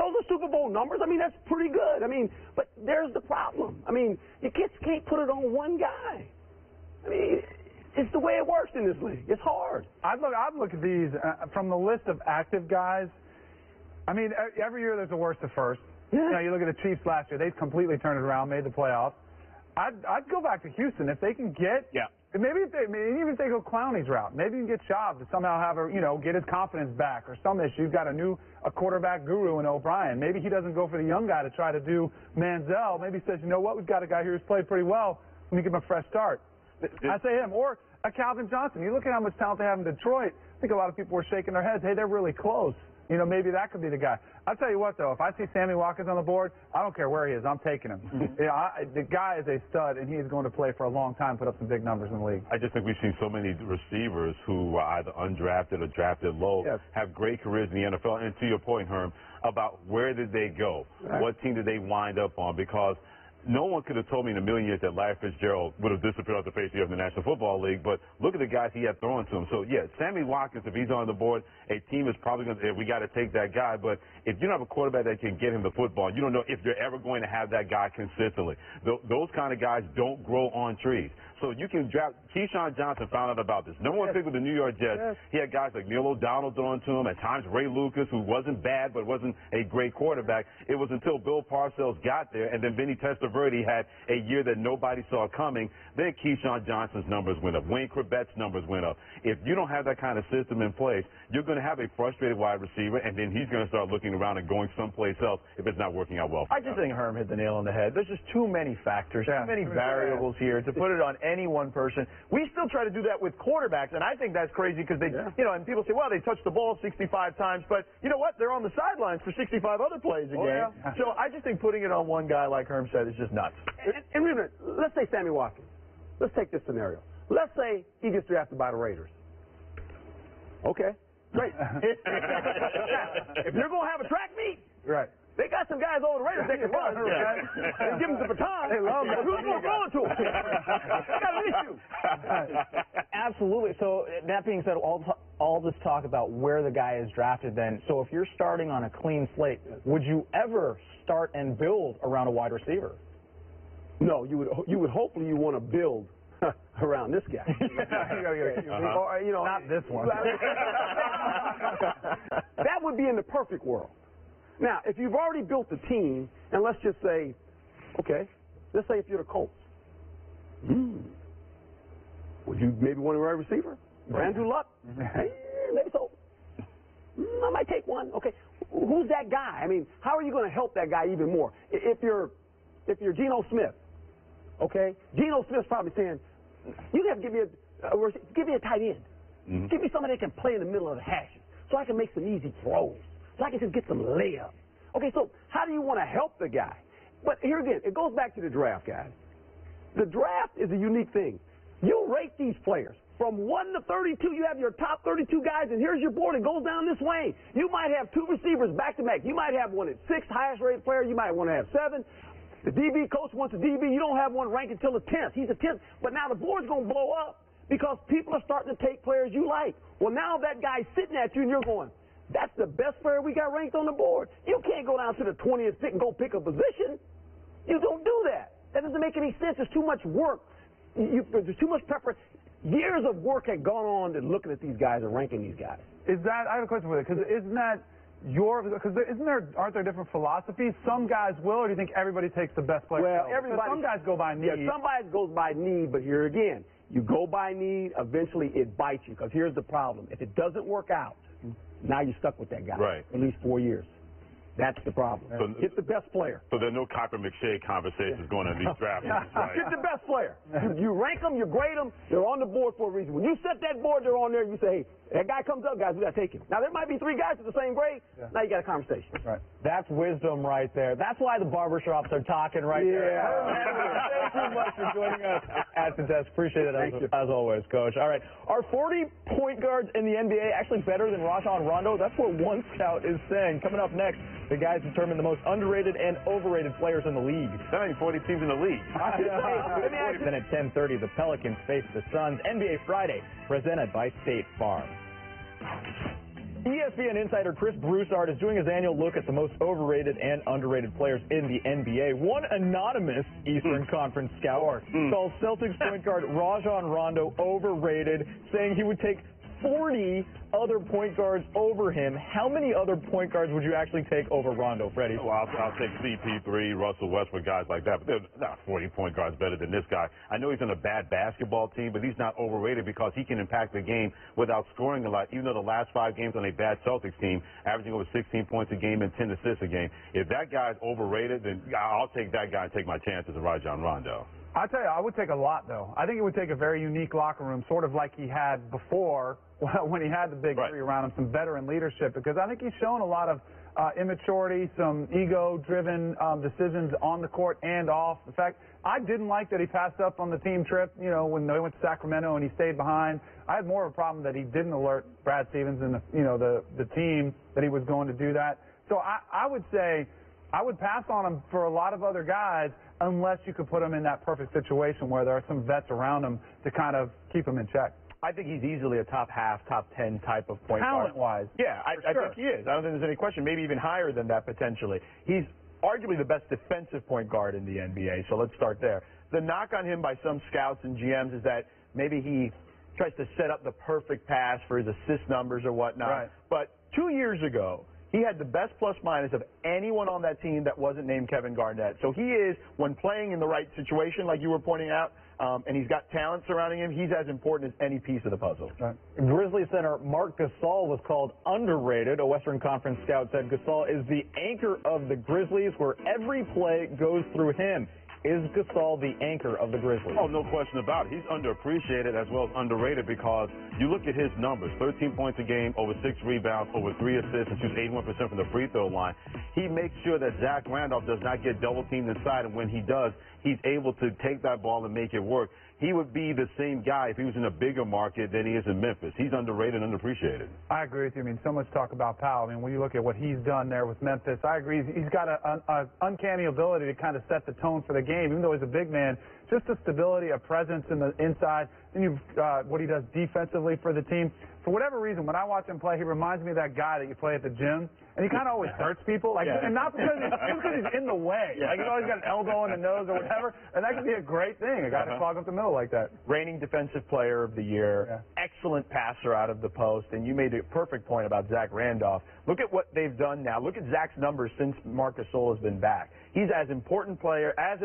are Super Bowl numbers. I mean, that's pretty good. I mean, but there's the problem. I mean, you can't put it on one guy. I mean, it's the way it works in this league. It's hard. I'd look at these from the list of active guys. I mean, every year there's a worst to first. Yeah. You look at the Chiefs last year; they completely turned it around, made the playoffs. I'd go back to Houston if they can get. Yeah. Maybe even if they go Clowney's route, maybe you can get Schaub to somehow have get his confidence back or some issue. You've got a quarterback guru in O'Brien. Maybe he doesn't go for the young guy to try to do Manziel. Maybe he says, you know what, we've got a guy here who's played pretty well. Let me give him a fresh start. I say him. Or a Calvin Johnson. You look at how much talent they have in Detroit. I think a lot of people were shaking their heads. Hey, they're really close. Maybe that could be the guy. I'll tell you what, though, if I see Sammy Watkins on the board, I don't care where he is. I'm taking him. The guy is a stud, and he is going to play for a long time, put up some big numbers in the league. I just think we've seen so many receivers who are either undrafted or drafted low, have great careers in the NFL. And to your point, Herm, about where did they go? Right. What team did they wind up on? Because no one could have told me in a million years that Larry Fitzgerald would have disappeared off the face of the National Football League, but look at the guys he had thrown to him. So, yeah, Sammy Watkins, if he's on the board, a team is probably going to say, we got to take that guy. But if you don't have a quarterback that can get him the football, you don't know if you're ever going to have that guy consistently. Those kind of guys don't grow on trees. So you can draft. Keyshawn Johnson found out about this. Number one pick with the New York Jets. Yes. He had guys like Neil O'Donnell throwing to him, at times Ray Lucas, who wasn't bad but wasn't a great quarterback. It was until Bill Parcells got there, and then Vinny Testaverde had a year that nobody saw coming. Then Keyshawn Johnson's numbers went up. Wayne Corbett's numbers went up. If you don't have that kind of system in place, you're going to have a frustrated wide receiver, and then he's going to start looking around and going someplace else if it's not working out well for I just think Herm hit the nail on the head. There's just too many factors, too many variables here to put it on any one person. We still try to do that with quarterbacks, and I think that's crazy because they, you know, and people say, well, they touched the ball 65 times, but you know what? They're on the sidelines for 65 other plays a game. So I just think putting it on one guy, like Herm said, is just nuts. And remember, let's say Sammy Watkins. Let's take this scenario. Let's say he gets drafted by the Raiders. Okay, great. If you're going to have a track meet, Right. they got some guys over the Raiders that can run. They give them the baton. They love them. Who's going to throw it to them? They got an issue. Absolutely. So that being said, all this talk about where the guy is drafted then, so if you're starting on a clean slate, would you ever start and build around a wide receiver? No, you would hopefully you want to build around this guy. Or, you know, Not this one. That would be in the perfect world. Now, if you've already built the team, and let's just say, okay, let's say if you're the Colts, would you maybe want a wide receiver? Andrew Luck? Maybe so. I might take one. Okay, who's that guy? I mean, how are you going to help that guy even more? If you're Geno Smith, okay, Geno Smith's probably saying, you have to give me a tight end. Give me somebody that can play in the middle of the hashes so I can make some easy throws, so I can just get some layups. Okay, so how do you want to help the guy? But here again, it goes back to the draft, guys. The draft is a unique thing. You rate these players. From 1 to 32, you have your top 32 guys, and here's your board. It goes down this way. You might have 2 receivers back-to-back. You might have one at 6, highest-rated player. You might want to have 7. The DB coach wants a DB. You don't have one ranked until the 10th. He's a 10th. But now the board's going to blow up because people are starting to take players you like. Well, now that guy's sitting at you, and you're going, that's the best player we got ranked on the board. You can't go down to the 20th pick and go pick a position. You don't do that. That doesn't make any sense. There's too much work. There's too much preparation. Years of work had gone on to looking at these guys and ranking these guys. Is that, I have a question for you, because aren't there different philosophies? Some guys will, or do you think everybody takes the best player? Well, everybody. Some guys go by need. Yeah, some guys goes by need, but here again, you go by need, eventually it bites you, because here's the problem. If it doesn't work out, now you're stuck with that guy for at least 4 years. That's the problem. So, Get the best player. So there are no Copper McShay conversations going on in these drafts. Right? Get the best player. You rank them, you grade them, they're on the board for a reason. When you set that board, they're on there, you say, hey, that guy comes up, guys, we got to take him. Now, there might be 3 guys with the same grade. Now you got a conversation. Right. That's wisdom right there. That's why the barbershops are talking right there. Thank you much for joining us at the desk. Appreciate it as always, Coach. All right. Are 40 point guards in the NBA actually better than Rajon Rondo? That's what one scout is saying. Coming up next, the guys determine the most underrated and overrated players in the league. There ain't 40 teams in the league. Then at 10:30, the Pelicans face the Suns. NBA Friday, presented by State Farm. ESPN insider Chris Broussard is doing his annual look at the most overrated and underrated players in the NBA. One anonymous Eastern Conference scout calls Celtics point guard Rajon Rondo overrated, saying he would take 40 other point guards over him. How many other point guards would you actually take over Rondo, Freddie? Well, I'll take CP3, Russell Westbrook, guys like that. But there's not 40 point guards better than this guy. I know he's on a bad basketball team, but he's not overrated because he can impact the game without scoring a lot, even though the last 5 games on a bad Celtics team, averaging over 16 points a game and 10 assists a game. If that guy's overrated, then I'll take that guy and take my chances of Rajon Rondo. I tell you, I would take a lot, though. I think it would take a very unique locker room, sort of like he had before when he had the big three around him, some veteran leadership, because I think he's shown a lot of immaturity, some ego-driven decisions on the court and off. In fact, I didn't like that he passed up on the team trip, you know, when they went to Sacramento and he stayed behind. I had more of a problem that he didn't alert Brad Stevens and the team that he was going to do that. So I would say I would pass on him for a lot of other guys unless you could put him in that perfect situation where there are some vets around him to kind of keep him in check. I think he's easily a top 10 type of point guard. Talent-wise. Yeah, I think he is. I don't think there's any question. Maybe even higher than that potentially. He's arguably the best defensive point guard in the NBA, so let's start there. the knock on him by some scouts and GMs is that maybe he tries to set up the perfect pass for his assist numbers or whatnot. Right. But 2 years ago, he had the best plus-minus of anyone on that team that wasn't named Kevin Garnett. So he is, when playing in the right situation, like you were pointing out, and he's got talent surrounding him, he's as important as any piece of the puzzle. Right. Grizzlies center Marc Gasol was called underrated. A Western Conference scout said Gasol is the anchor of the Grizzlies, where every play goes through him. Is Gasol the anchor of the Grizzlies? Oh, no question about it. He's underappreciated as well as underrated because you look at his numbers, 13 points a game, over 6 rebounds, over 3 assists, and shoots 81% from the free throw line. He makes sure that Zach Randolph does not get double-teamed inside, and when he does, he's able to take that ball and make it work. He would be the same guy if he was in a bigger market than he is in Memphis. He's underrated and underappreciated. I agree with you. I mean, so much talk about Powell. I mean, when you look at what he's done there with Memphis, I agree. He's got an uncanny ability to kind of set the tone for the game, even though he's a big man. Just a stability, a presence in the inside, and you've what he does defensively for the team. For whatever reason, when I watch him play, he reminds me of that guy that you play at the gym, and he kind of always hurts people, like, and not because he's in the way. Like, he's always got an elbow in the nose or whatever, and that could be a great thing, a guy to clog up the middle like that. Reigning Defensive Player of the Year, excellent passer out of the post, and you made a perfect point about Zach Randolph. Look at what they've done now. Look at Zach's numbers since Marc Gasol has been back. He's as important player as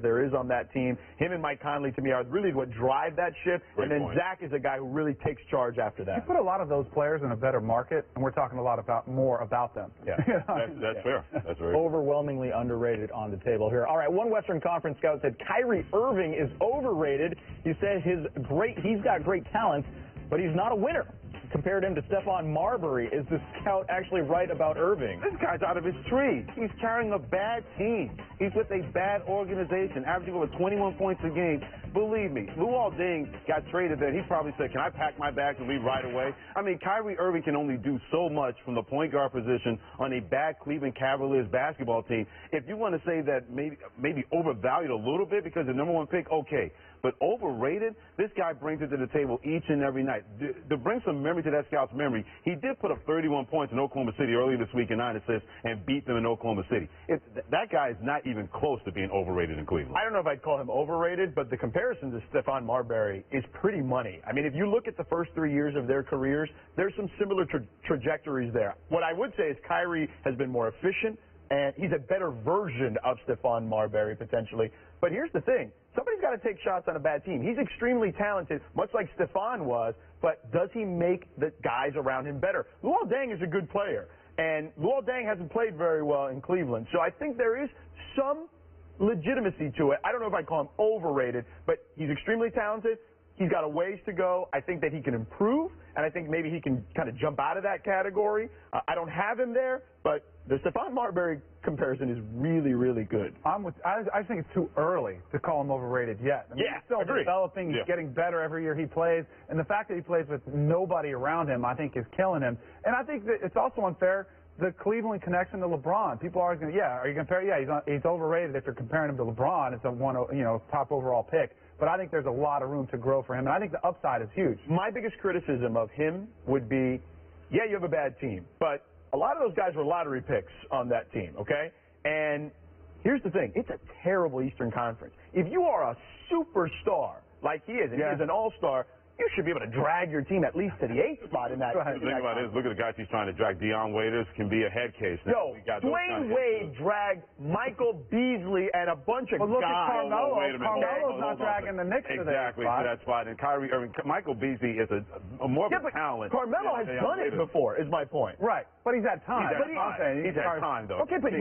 there is on that team. Him and Mike Conley, to me, are really what drive that ship. Great and then point. Zach is a guy who really takes charge after that. You put a lot of those players in a better market, and we're talking a lot more about them. Yeah, that's fair. That's very Overwhelmingly underrated on the table here. All right, one Western Conference scout said Kyrie Irving is overrated. He said he's got great talent, but he's not a winner. Compared him to Stephon Marbury. Is the scout actually right about Irving? This guy's out of his tree. He's carrying a bad team. He's with a bad organization, averaging over 21 points a game. Believe me, Luol Deng got traded there. He probably said, can I pack my bags and leave right away? I mean, Kyrie Irving can only do so much from the point guard position on a bad Cleveland Cavaliers basketball team. If you want to say that maybe overvalued a little bit because the number 1 pick, okay. But overrated, this guy brings it to the table each and every night. To bring some memory to that scout's memory, he did put up 31 points in Oklahoma City earlier this week and 9 assists and beat them in Oklahoma City. That guy is not even close to being overrated in Cleveland. I don't know if I'd call him overrated, but the comparison to Stephon Marbury is pretty money. I mean, if you look at the first 3 years of their careers, there's some similar trajectories there. What I would say is Kyrie has been more efficient, and he's a better version of Stephon Marbury, potentially. But here's the thing. Somebody's got to take shots on a bad team. He's extremely talented, much like Stephon was, but does he make the guys around him better? Luol Deng is a good player, and Luol Deng hasn't played very well in Cleveland. So I think there is some legitimacy to it. I don't know if I'd call him overrated, but he's extremely talented. He's got a ways to go. I think that he can improve, and I think maybe he can kind of jump out of that category. I don't have him there, but the Stephon Marbury comparison is really, really good. I think it's too early to call him overrated yet. I mean, he's still developing. He's getting better every year he plays, and the fact that he plays with nobody around him, I think, is killing him. And I think that it's also unfair. The Cleveland connection to LeBron. People are always going to, are you comparing? Yeah, he's overrated if you're comparing him to LeBron. It's a top overall pick. But I think there's a lot of room to grow for him, and I think the upside is huge. My biggest criticism of him would be, you have a bad team, but a lot of those guys were lottery picks on that team, okay? And here's the thing. It's a terrible Eastern Conference. If you are a superstar like he is, and he's an all-star, you should be able to drag your team at least to the 8th spot in that. The thing about it is, look at the guys he's trying to drag. Dion Waiters can be a head case. Yo, Dwayne Wade dragged Michael Beasley and a bunch of guys. Look at Carmelo. Carmelo's not dragging the Knicks to that spot. And Kyrie Irving, Michael Beasley is a more of a talent. Carmelo has done it before, is my point. Right, but he's had time. He's had time, though. Okay, but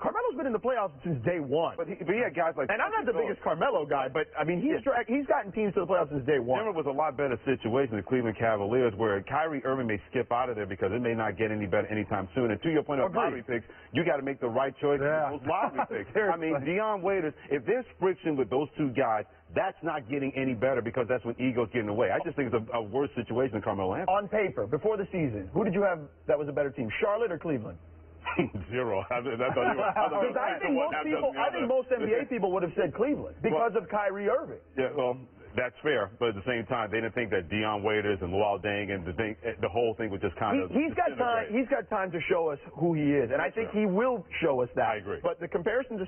Carmelo's been in the playoffs since day one. But he had guys like. And I'm not the biggest Carmelo guy, but I mean he's gotten teams to the playoffs since day one. Denver was a lot better situation than the Cleveland Cavaliers, where Kyrie Irving may skip out of there because it may not get any better anytime soon. And to your point of lottery picks, you got to make the right choice with those lottery picks. I mean, Dion Waiters, if there's friction with those two guys, that's not getting any better because that's when egos get in the way. I just think it's a worse situation than Carmelo Anthony. On paper, before the season, who did you have that was a better team, Charlotte or Cleveland? Zero. I think most NBA people would have said Cleveland because of Kyrie Irving. Yeah, well, that's fair, but at the same time, they didn't think that Dion Waiters and Luol Deng and the whole thing was just kind of. He's got time. He's got time to show us who he is, and I think he will show us that. I agree. But the comparison to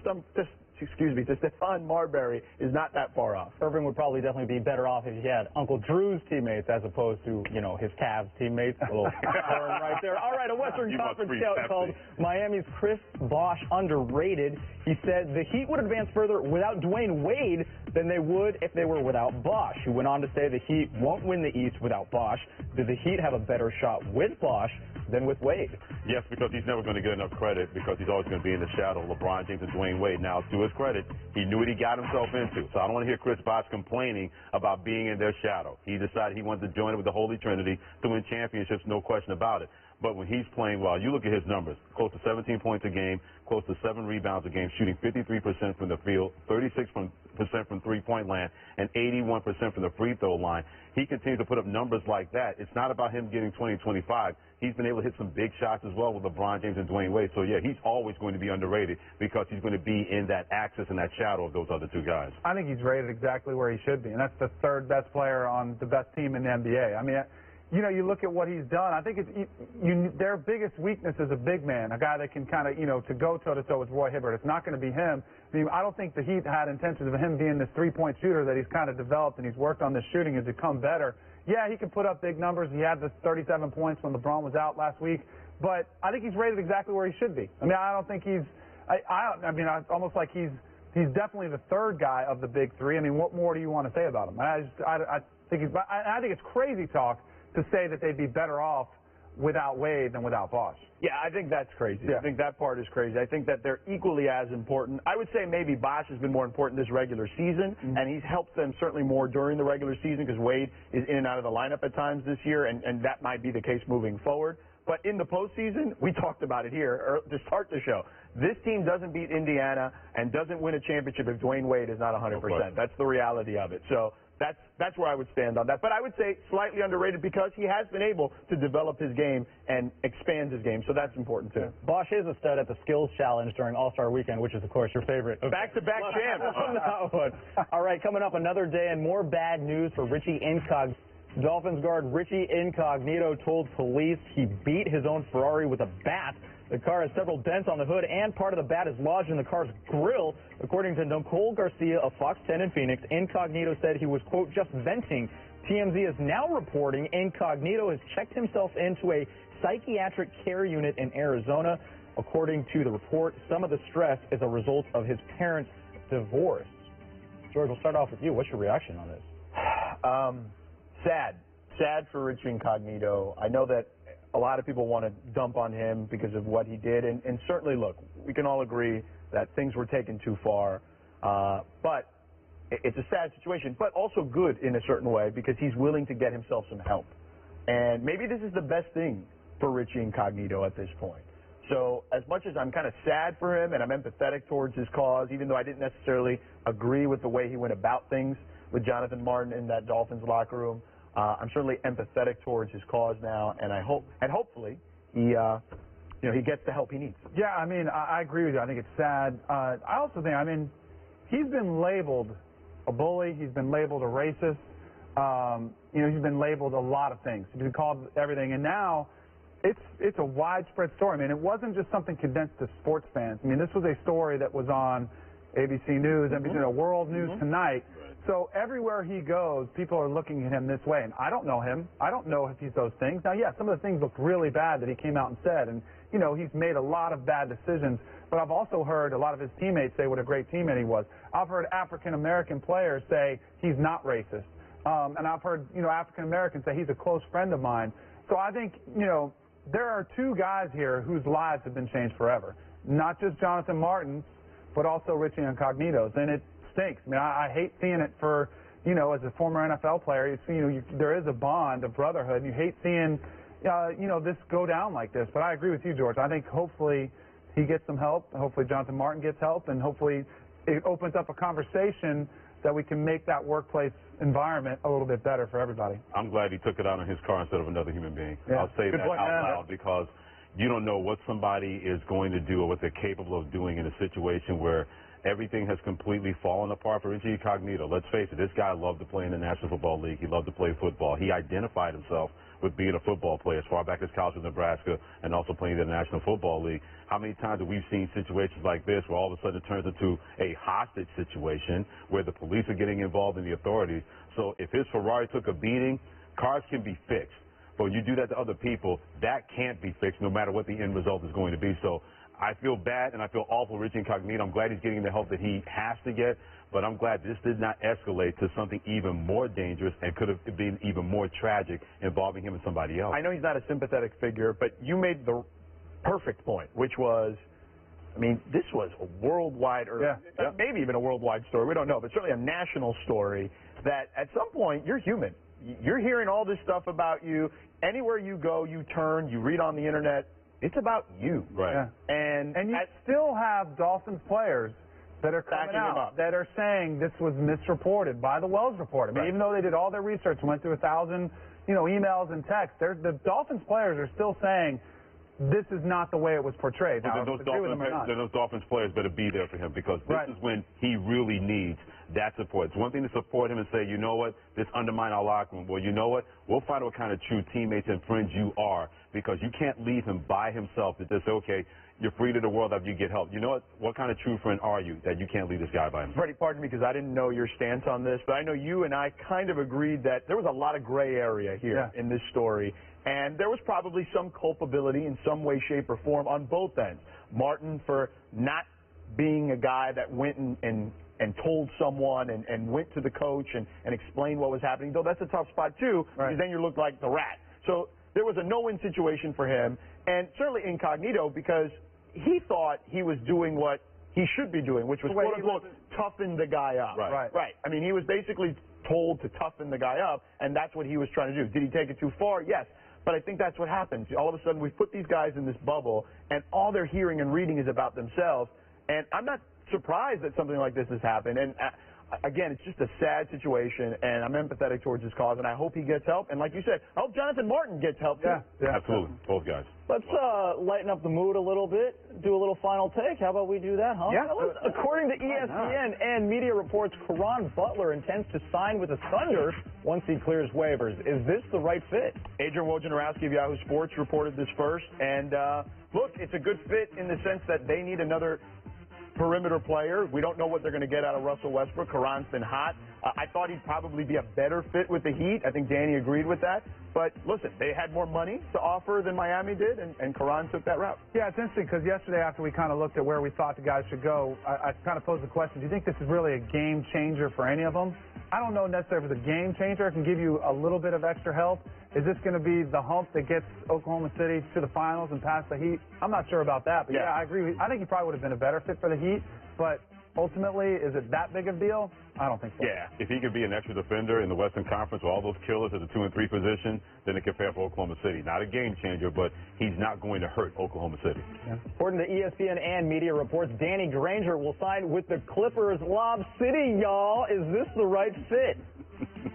Stephon Marbury is not that far off. Irving would probably definitely be better off if he had Uncle Drew's teammates as opposed to, his Cavs teammates. A little burn right there. All right, a Western Conference scout called Miami's Chris Bosh underrated. He said the Heat would advance further without Dwayne Wade than they would if they were without Bosh. He went on to say the Heat won't win the East without Bosh. Do the Heat have a better shot with Bosh than with Wade? Yes, because he's never going to get enough credit because he's always going to be in the shadow of LeBron James and Dwayne Wade. Now, to his credit, he knew what he got himself into. So I don't want to hear Chris Bosh complaining about being in their shadow. He decided he wanted to join it with the Holy Trinity to win championships, no question about it. But when he's playing well, you look at his numbers, close to 17 points a game, close to 7 rebounds a game, shooting 53% from the field, 36% from three-point land, and 81% from the free throw line. He continues to put up numbers like that. It's not about him getting 20, 25. He's been able to hit some big shots as well with LeBron James and Dwayne Wade. So, yeah, he's always going to be underrated because he's going to be in that axis and that shadow of those other two guys. I think he's rated exactly where he should be, and that's the third best player on the best team in the NBA. I mean, you look at what he's done. I think their biggest weakness is a big man, a guy that can kind of, to go toe-to-toe with Roy Hibbert. It's not going to be him. I mean, I don't think the Heat had intentions of him being this three-point shooter that he's kind of developed, and he's worked on this shooting has become better. Yeah, he can put up big numbers. He had the 37 points when LeBron was out last week, but I think he's rated exactly where he should be. I mean, I don't think he's it's almost like he's definitely the third guy of the big three. I mean, what more do you want to say about him? I think it's crazy talk to say that they'd be better off without Wade than without Bosh. Yeah, I think that's crazy. Yeah. I think that part is crazy. I think that they're equally as important. I would say maybe Bosh has been more important this regular season, and he's helped them certainly more during the regular season because Wade is in and out of the lineup at times this year, and that might be the case moving forward. But in the postseason, we talked about it here to start the show. This team doesn't beat Indiana and doesn't win a championship if Dwayne Wade is not 100%. That's the reality of it. So that's where I would stand on that. But I would say slightly underrated because he has been able to develop his game and expand his game. So that's important, too. Bosh is a stud at the skills challenge during All-Star Weekend, which is, of course, your favorite. Back-to-back champs. All right, coming up another day and more bad news for Richie Incognito. Dolphins guard Richie Incognito told police he beat his own Ferrari with a bat. The car has several dents on the hood, and part of the bat is lodged in the car's grill. According to Nicole Garcia of Fox 10 in Phoenix, Incognito said he was, quote, just venting. TMZ is now reporting Incognito has checked himself into a psychiatric care unit in Arizona. According to the report, some of the stress is a result of his parents' divorce. George, we'll start off with you. What's your reaction on this? Sad for Richie Incognito. I know that a lot of people want to dump on him because of what he did, and certainly, look, we can all agree that things were taken too far, but it's a sad situation, but also good in a certain way because he's willing to get himself some help. And maybe this is the best thing for Richie Incognito at this point. So as much as I'm kind of sad for him and I'm empathetic towards his cause, even though I didn't necessarily agree with the way he went about things with Jonathan Martin in that Dolphins locker room, I'm certainly empathetic towards his cause now, and hopefully he gets the help he needs. Yeah, I mean, I agree with you. I think it's sad. I also think, he's been labeled a bully. He's been labeled a racist. He's been labeled a lot of things. He's been called everything, and now it's a widespread story. I mean, it wasn't just something condensed to sports fans. I mean, this was a story that was on ABC News, NBC, World News Tonight. So everywhere he goes, people are looking at him this way. And I don't know him. I don't know if he's those things. Now, yeah, some of the things look really bad that he came out and said. And, he's made a lot of bad decisions. But I've also heard a lot of his teammates say what a great teammate he was. I've heard African-American players say he's not racist. And I've heard, African-Americans say he's a close friend of mine. So I think, there are two guys here whose lives have been changed forever. Not just Jonathan Martin's, but also Richie Incognito's. And it stinks. I mean, I hate seeing it for, as a former NFL player, there is a bond, a brotherhood, and you hate seeing, this go down like this. But I agree with you, George. I think hopefully he gets some help. Hopefully Jonathan Martin gets help, and hopefully it opens up a conversation that we can make that workplace environment a little bit better for everybody. I'm glad he took it out on his car instead of another human being. Yeah. I'll say that out loud because you don't know what somebody is going to do or what they're capable of doing in a situation where everything has completely fallen apart for Richie Incognito. Let's face it, this guy loved to play in the National Football League. He loved to play football. He identified himself with being a football player, as far back as college in Nebraska and also playing in the National Football League. How many times have we seen situations like this where all of a sudden it turns into a hostage situation where the police are getting involved in the authorities? So if his Ferrari took a beating, cars can be fixed. But when you do that to other people, that can't be fixed no matter what the end result is going to be. So I feel bad and I feel awful for Richie Incognito. I'm glad he's getting the help that he has to get, but I'm glad this did not escalate to something even more dangerous and could have been even more tragic involving him and somebody else. I know he's not a sympathetic figure, but you made the perfect point, which was, I mean, this was a worldwide, or maybe even a worldwide story, we don't know, but certainly a national story that at some point you're human. You're hearing all this stuff about you. Anywhere you go, you turn, you read on the internet, it's about you. Right. Yeah. And you still have Dolphins players that are coming out that are saying this was misreported by the Wells report. I mean, even though they did all their research, went through 1,000, emails and texts, the Dolphins players are still saying this is not the way it was portrayed. Now, those Dolphins players better be there for him, because this is when he really needs that support. It's one thing to support him and say, you know what, this undermined our locker room. Well, you know what, we'll find out what kind of true teammates and friends you are, because you can't leave him by himself to just say, okay, you're free to the world after you get help. You know what kind of true friend are you that you can't leave this guy by himself? Freddie, pardon me because I didn't know your stance on this, but I know you and I kind of agreed that there was a lot of gray area here in this story, and there was probably some culpability in some way, shape, or form on both ends. Martin for not being a guy that went and told someone and went to the coach and explained what was happening, though that's a tough spot too, because then you look like the rat. So there was a no-win situation for him, and certainly Incognito, because he thought he was doing what he should be doing, which was, quote-unquote, toughen the guy up. Right. I mean, he was basically told to toughen the guy up, and that's what he was trying to do. Did he take it too far? Yes. But I think that's what happens. All of a sudden, we put these guys in this bubble, and all they're hearing and reading is about themselves. And I'm not surprised that something like this has happened. And again, it's just a sad situation, and I'm empathetic towards his cause, and I hope he gets help. And like you said, I hope Jonathan Martin gets help too. Yeah, absolutely. Both guys. Let's lighten up the mood a little bit, do a little final take. How about we do that, huh? Yeah. According to ESPN and media reports, Caron Butler intends to sign with the Thunder once he clears waivers. Is this the right fit? Adrian Wojnarowski of Yahoo Sports reported this first, and look, it's a good fit in the sense that they need another perimeter player. We don't know what they're going to get out of Russell Westbrook. Caron's been hot. I thought he'd probably be a better fit with the Heat. I think Danny agreed with that. But listen, they had more money to offer than Miami did, and Caron took that route. Yeah, it's interesting because yesterday after we kind of looked at where we thought the guys should go, I kind of posed the question, do you think this is really a game changer for any of them? I don't know necessarily if it's a game changer. It can give you a little bit of extra help. Is this going to be the hump that gets Oklahoma City to the finals and past the Heat? I'm not sure about that, but yeah, I agree. I think he probably would have been a better fit for the Heat, but ultimately, is it that big of a deal? I don't think so. Yeah, if he could be an extra defender in the Western Conference with all those killers at the 2 and 3 position, then it could fare for Oklahoma City. Not a game changer, but he's not going to hurt Oklahoma City. Yeah. According to ESPN and media reports, Danny Granger will sign with the Clippers. Lob City, y'all. Is this the right fit?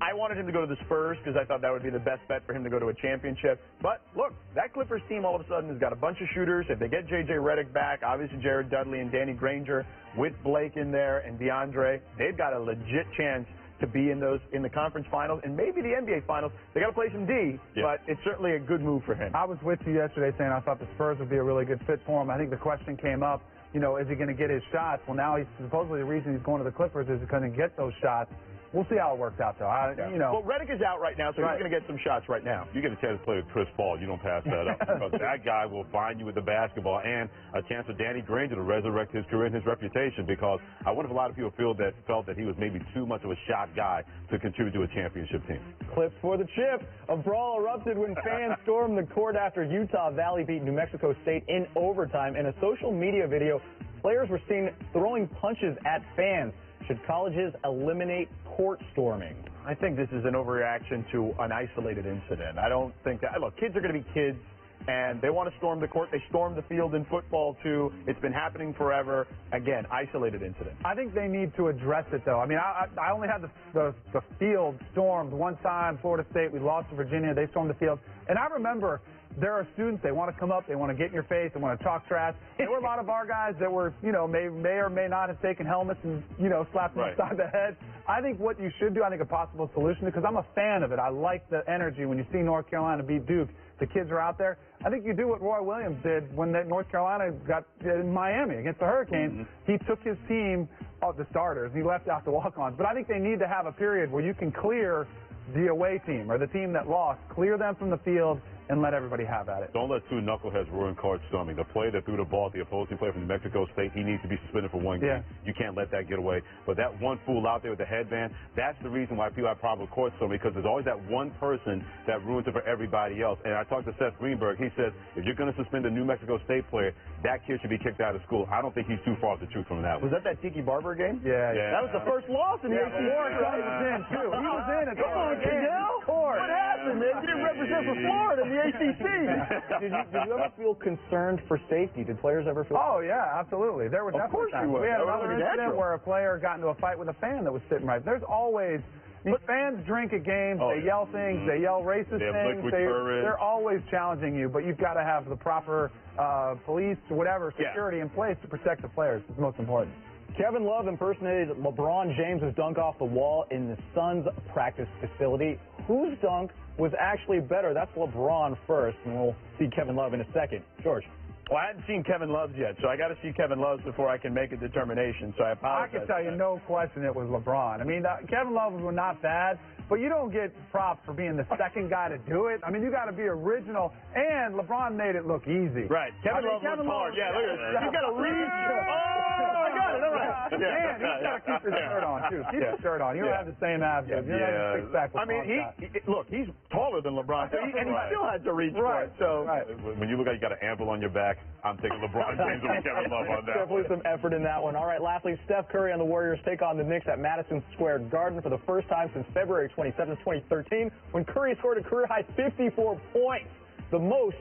I wanted him to go to the Spurs because I thought that would be the best bet for him to go to a championship. But look, that Clippers team all of a sudden has got a bunch of shooters. If they get J.J. Redick back, obviously Jared Dudley and Danny Granger with Blake in there and DeAndre, they've got a legit chance to be in the conference finals and maybe the NBA finals. They got to play some D, but it's certainly a good move for him. I was with you yesterday saying I thought the Spurs would be a really good fit for him. I think the question came up, is he going to get his shots? Well, now he's supposedly the reason he's going to the Clippers is because he can get those shots. We'll see how it works out, though. Well, Redick is out right now, so he's going to get some shots right now. You get a chance to play with Chris Paul. You don't pass that up. Because that guy will find you with the basketball, and a chance for Danny Granger to resurrect his career and his reputation, because I wonder if a lot of people felt that he was maybe too much of a shot guy to contribute to a championship team. Clips for the chip. A brawl erupted when fans stormed the court after Utah Valley beat New Mexico State in overtime. In a social media video, players were seen throwing punches at fans. Should colleges eliminate court storming? I think this is an overreaction to an isolated incident. I don't think that. Look, kids are going to be kids, and they want to storm the court. They stormed the field in football, too. It's been happening forever. Again, isolated incident. I think they need to address it, though. I mean, I only had the field stormed one time. Florida State, we lost to Virginia. They stormed the field. And I remember there are students, they want to come up, they want to get in your face, they want to talk trash. There were a lot of our guys that were, may or may not have taken helmets and, slapped them upside the head. I think what you should do, I think a possible solution, because I'm a fan of it. I like the energy when you see North Carolina beat Duke. The kids are out there. I think you do what Roy Williams did when North Carolina got in Miami against the Hurricanes. He took his team of the starters. He left out the walk-ons. But I think they need to have a period where you can clear the away team or the team that lost, clear them from the field, and let everybody have at it. Don't let two knuckleheads ruin card storming. The player that threw the ball at the opposing player from New Mexico State, he needs to be suspended for 1 game. You can't let that get away. But that one fool out there with the headband, that's the reason why people have problems with court storming, because there's always that one person that ruins it for everybody else. And I talked to Seth Greenberg. He says, if you're going to suspend a New Mexico State player, that kid should be kicked out of school. I don't think he's too far off the truth from that one. Was that Tiki Barber game? Yeah. That was the first loss in the ACC. He was in, too. He was in at the game. What happened, man? You didn't represent for Florida in the ACC. Did you ever feel concerned for safety? Did players ever feel? Oh, yeah, absolutely. There was definitely times. We had another incident where a player got into a fight with a fan that was sitting right. There's always, fans drink at games, they yell things, they yell racist things. They're always challenging you, but you've got to have the proper police, whatever, security in place to protect the players. It's most important. Kevin Love impersonated LeBron James' dunk off the wall in the Suns practice facility. Whose dunk was actually better? That's LeBron first, and we'll see Kevin Love in a second. George. Well, I hadn't seen Kevin Love's yet, so I got to see Kevin Love's before I can make a determination. So I apologize. I can tell you, no question, it was LeBron. I mean, Kevin Love was not bad, but you don't get props for being the second guy to do it. I mean, you got to be original, and LeBron made it look easy. Right. Kevin Love was hard. Yeah, look at this. You got to read. Oh, I got it. All right. And he's got to keep his shirt on, too. Keep his shirt on. You don't have the same abs. You don't have the six-pack. I mean, look, he's taller than LeBron, and he still had to reach for it. So when you look like you got an anvil on your back, I'm taking LeBron James over Kevin Love on that. Definitely some effort in that one. All right, lastly, Steph Curry and the Warriors take on the Knicks at Madison Square Garden for the first time since February 27, 2013, when Curry scored a career-high 54 points, the most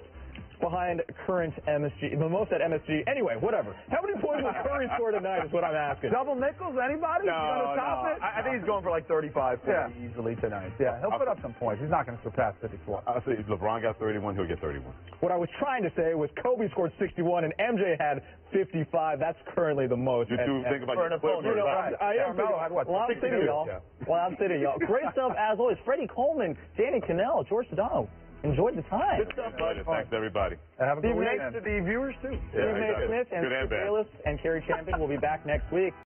behind current MSG, the most at MSG. Anyway, whatever. How many points will Curry score tonight is what I'm asking. Double nickels, anybody? No. I think he's going for like 35 easily tonight. Yeah, he'll put up some points. He's not going to surpass 54. I'll say if LeBron got 31, he'll get 31. What I was trying to say was Kobe scored 61 and MJ had 55. That's currently the most. You do think about your opponent. I am thinking, well, I'm sitting, y'all. Well, I'm sitting, y'all. Great stuff as always. Freddie Coleman, Danny Cannell, George Sedano. Enjoyed the time. Good stuff, bud. Thanks, everybody. Have a good Thanks to the viewers, too. Steve Smith and Bayless and Kerry Champion will be back next week.